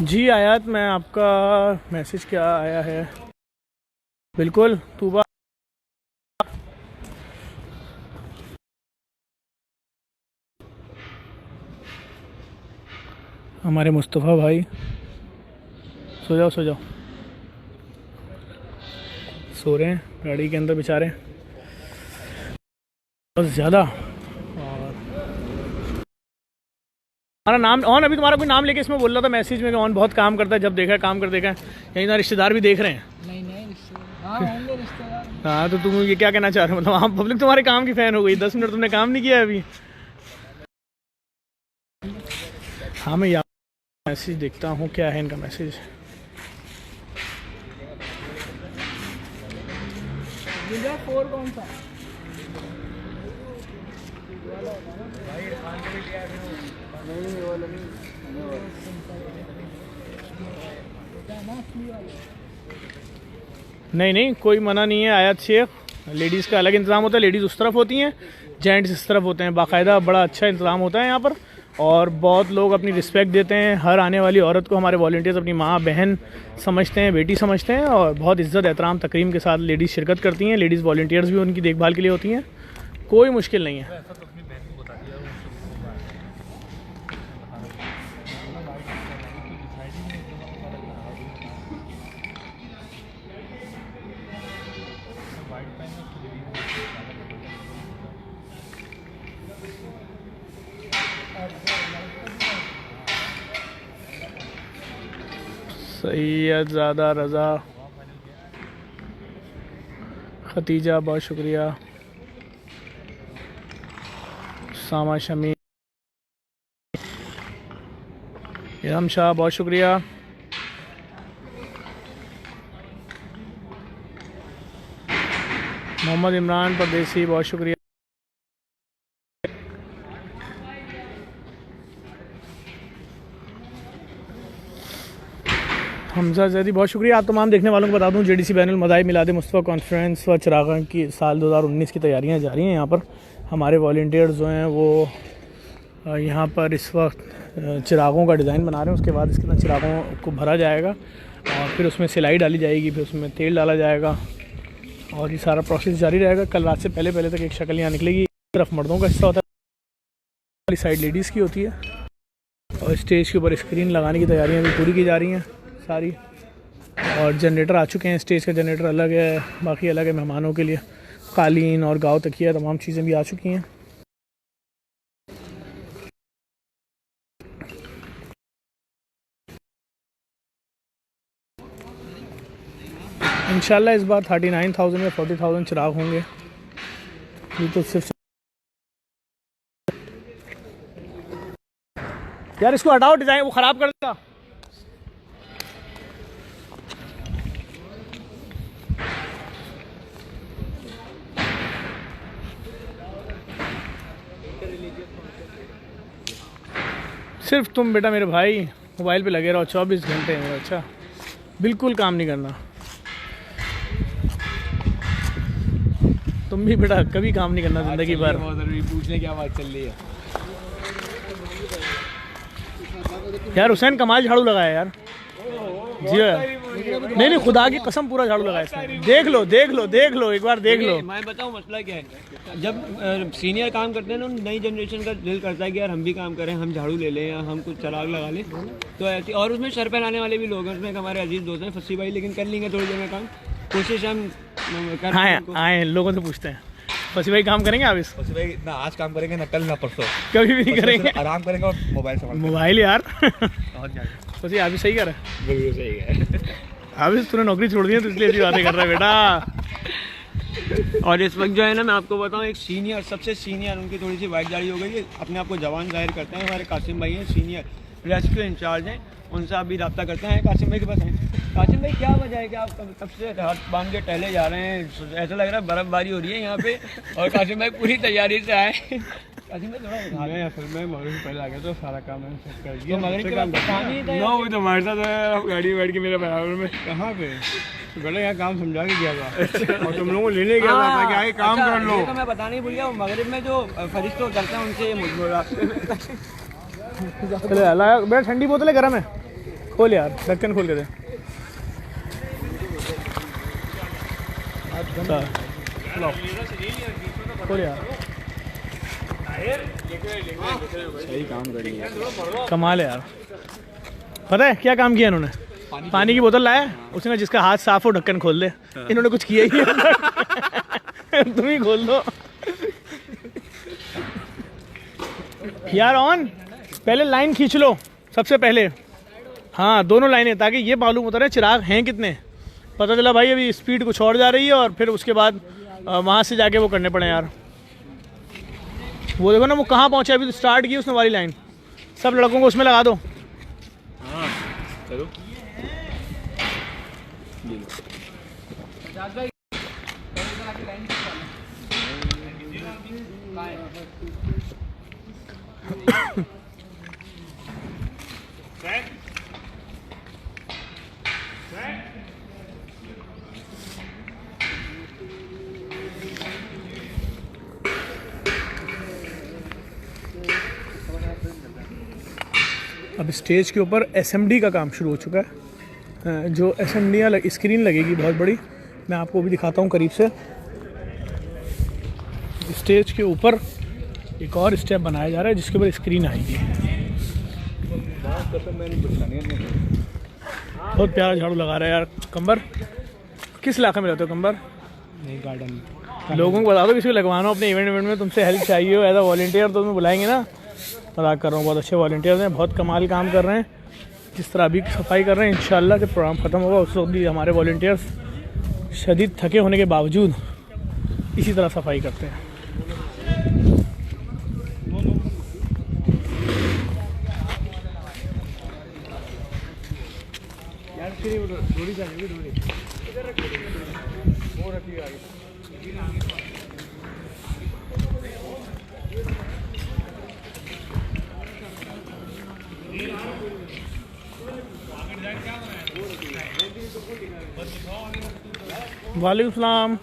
जी आयात, मैं आपका मैसेज क्या आया है? बिल्कुल तूबा हमारे मुस्तफ़ा भाई, सो जाओ सो जाओ, सो रहे हैं गाड़ी के अंदर बेचारे बहुत ज़्यादा। और हमारा नाम ऑन, अभी तुम्हारा कोई नाम लेके इसमें बोल रहा था मैसेज में कि ऑन बहुत काम करता है, जब देखा है काम कर देखा है। यहीं ना रिश्तेदार भी देख रहे हैं। नहीं रिश्तेदार। हाँ तो तुम ये क्या कहना चाह रहे हो? मतलब आप पब्लिक तुम्हारे काम की फ़ैन हो गई। 10 मिनट तुमने काम नहीं किया अभी। हाँ मैं यहाँ मैसेज देखता हूँ, क्या है इनका मैसेज। कौन सा? नहीं कोई मना नहीं है आयत शेख। लेडीज़ का अलग इंतज़ाम होता है, लेडीज़ उस तरफ होती हैं, जेंट्स इस तरफ होते हैं। बाकायदा बड़ा अच्छा इंतज़ाम होता है यहाँ पर, और बहुत लोग अपनी रिस्पेक्ट देते हैं। हर आने वाली औरत को हमारे वॉलंटियर्स अपनी माँ बहन समझते हैं, बेटी समझते हैं, और बहुत इज़्ज़त एहतराम तकरीम के साथ लेडीज़ शिरकत करती हैं। लेडीज़ वॉलंटियर्स भी उनकी देखभाल के लिए होती हैं, कोई मुश्किल नहीं है। सैयदज़ादा रज़ा, खतीजा बहुत शुक्रिया, सामा शमी, इरम शाह बहुत शुक्रिया, मोहम्मद इमरान परदेसी बहुत शुक्रिया, हमजा जैदी बहुत शुक्रिया। आप तमाम देखने वालों को बता दूं, जेडीसी बैनुल मज़ाहिब मिलाद मुस्तफ़ा कॉन्फ्रेंस व चिरागन की साल 2019 की तैयारियां जारी हैं। यहाँ पर हमारे वॉलंटियर्स जो हैं वो यहाँ पर इस वक्त चिरागों का डिज़ाइन बना रहे हैं। उसके बाद इसके अंदर चिरागों को भरा जाएगा और फिर उसमें सिलाई डाली जाएगी, फिर उसमें तेल डाला जाएगा और ये सारा प्रोसेस जारी रहेगा। कल रात से पहले तक एक शक्ल यहाँ निकलेगी। एक तरफ मर्दों का हिस्सा होता है, वाली साइड लेडीज़ की होती है, और स्टेज के ऊपर स्क्रीन लगाने की तैयारियाँ भी पूरी की जा रही हैं सारी। और जनरेटर आ चुके हैं, स्टेज का जनरेटर अलग है, बाकी अलग है मेहमानों के लिए। कालीन और गाँव तकिया तमाम चीज़ें भी आ चुकी हैं। इंशाल्लाह इस बार 39,000 या 40,000 चिराग होंगे। ये तो सिर्फ यार इसको हटाओ, डिज़ाइन वो ख़राब कर देगा। सिर्फ तुम बेटा मेरे भाई मोबाइल पे लगे रहो 24 घंटे में। अच्छा, बिल्कुल काम नहीं करना। तुम भी बेटा कभी काम नहीं करना ज़िंदगी भर। पूछने क्या बात चल रही है यार हुसैन कमाल झाड़ू लगाया यार। जी नहीं नहीं, खुदा की कसम पूरा झाड़ू लगाया इसने। देख लो देख लो देख लो, एक बार देख लो। मैं बताऊं मसला क्या है, जब सीनियर काम करते हैं ना, नई जनरेशन का दिल करता है कि यार हम भी काम करें, हम झाड़ू ले लें या हम कुछ चिराग लगा लें। तो ऐसी, और उसमें सर पहनाने वाले भी लोग हैं। उसमें हमारे अजीज दोस्त हैं फसी भाई, लेकिन कर लेंगे थोड़ी देर में काम, कोशिश हम कर आए लोगों से पूछते हैं, फसी भाई काम करेंगे आप? इस फसी भाई ना आज काम करेंगे ना कल ना परसों, कभी भी नहीं करेंगे, आराम करेंगे और मोबाइल यार। और क्या फसी आप भी सही कर रहे हैं? बिल्कुल सही है। अभी तूने नौकरी छोड़ दी है तो इसलिए ऐसी बातें कर रहा है बेटा। और इस वक्त जो है ना, मैं आपको बताऊं, एक सीनियर, सबसे सीनियर, उनकी थोड़ी सी वाइट दाढ़ी हो गई है, अपने आप को जवान जाहिर करते हैं। हमारे कासिम भाई हैं, सीनियर रेस्क्यू इंचार्ज हैं, उनसे आप भी रब्ता करते हैं। कासिम भाई के पास हैं। कासिम भाई क्या वजह है कि आप तब से हाथ बांध के टहले जा रहे हैं? ऐसा लग रहा है बर्फबारी हो रही है यहाँ पे, और कासिम भाई पूरी तैयारी से आए। कासिम भाई थोड़ा मैं असल में मगरब से पहले आ गया तो सारा काम मैंने सेट कर दिया। तो मगरिब के बाद पानी था ना, वो तो हमारे साथ है, गाड़ी बैठ के मेरे बराबर में। कहाँ पे? तो बेटा यहाँ काम समझा के गया था और तुम लोगों को लेने गया था कि आगे काम कर लो। तो मैं बताना ही भूल गया, मगरिब में जो फरिश्ते करते हैं उनसे चले अल्लाह, बेटा ठंडी बोतल है गर्म है? खोल यार, ढक्कन खोल के दे। खोल यार, सही काम करेंगे। कमाल है यार। पता है क्या काम किया इन्होंने? पानी की बोतल लाया, उसने जिसका हाथ साफ हो ढक्कन खोल दे। इन्होंने कुछ किया ही नहीं। तुम ही खोल दो यार। ऑन, पहले लाइन खींच लो सबसे पहले। हाँ, दोनों लाइनें, ताकि ये मालूम होता रहे चिराग हैं कितने। पता चला भाई अभी स्पीड कुछ और जा रही है और फिर उसके बाद वहाँ से जाके वो करने पड़े यार। वो देखो ना, वो कहाँ पहुँचा, अभी तो स्टार्ट की उसने वाली लाइन। सब लड़कों को उसमें लगा दो। हाँ चलो। अब स्टेज के ऊपर एसएमडी का काम शुरू हो चुका है। जो एसएमडी स्क्रीन लगेगी बहुत बड़ी, मैं आपको भी दिखाता हूँ करीब से। स्टेज के ऊपर एक और स्टेप बनाया जा रहा है जिसके ऊपर स्क्रीन आएगी। बहुत प्यारा झाड़ू लगा रहा है यार कंबर। किस इलाके में रहते हो कंबर? नहीं, गार्डन। लोगों को बता दो किसी को लगवाना हो अपने इवेंट में, तुमसे हेल्प चाहिए हो एज अ वॉलंटियर तो तुम्हें बुलाएंगे ना। मजाक कर रहा हूँ, बहुत अच्छे वॉलंटियर्स हैं, बहुत कमाल काम कर रहे हैं। जिस तरह अभी सफाई कर रहे हैं, इंशाल्लाह जब प्रोग्राम ख़त्म होगा उस वक्त भी हमारे वॉलंटियर्स शदीद थके होने के बावजूद इसी तरह सफाई करते हैं। वालेकुम सलाम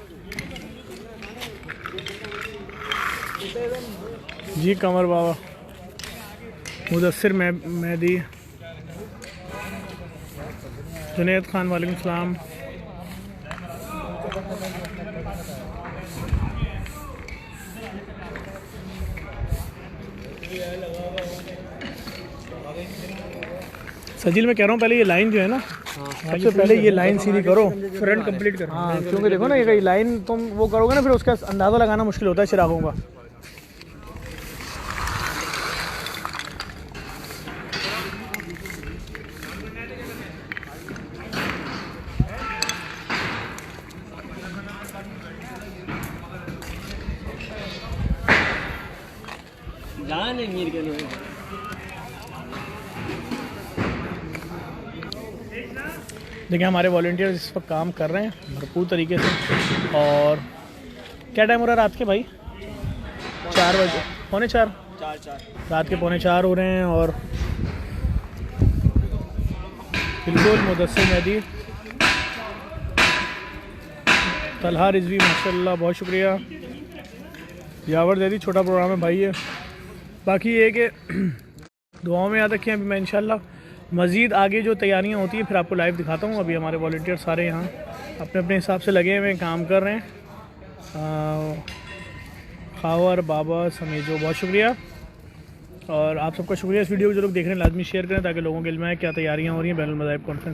जी। कमर बाबा, मुदस्सिर मेहदी, जुनैद खान, वालेकुम सलाम। सजील मैं कह रहा हूँ पहले ये लाइन जो है ना, सबसे पहले ये लाइन सीधी करो, फ्रंट कंप्लीट करो। हाँ, क्योंकि देखो ना ये लाइन तुम वो करोगे ना, फिर उसका अंदाज़ा लगाना मुश्किल होता है चिरागों का। जान है मीर के लोग। देखिए हमारे वॉलंटियर्स इस वक्त काम कर रहे हैं भरपूर तरीके से। और क्या टाइम हो रहा है रात के भाई? 4 बजे, पौने 4, रात के पौने 4 हो रहे हैं। और बिल्कुल मुदस्सिर मेहदी, तलहा रिजवी माशाल्लाह, बहुत शुक्रिया। यावर जैदी छोटा प्रोग्राम है भाई है। बाकी ये कि दुआओं में याद रखें। अभी मैं इंशाल्लाह मज़ीद आगे जो तैयारियां होती है फिर आपको लाइव दिखाता हूँ। अभी हमारे वॉलंटियर सारे यहाँ अपने अपने हिसाब से लगे हुए काम कर रहे हैं। खावर बाबा समेजो, बहुत शुक्रिया। और आप सबका शुक्रिया। इस वीडियो को जो लोग देख रहे हैं लाजमी शेयर करें ताकि लोगों के इल्म है क्या तैयारियाँ हो रही हैं बैनुल मज़ाहिब कॉन्फ्रेंस की।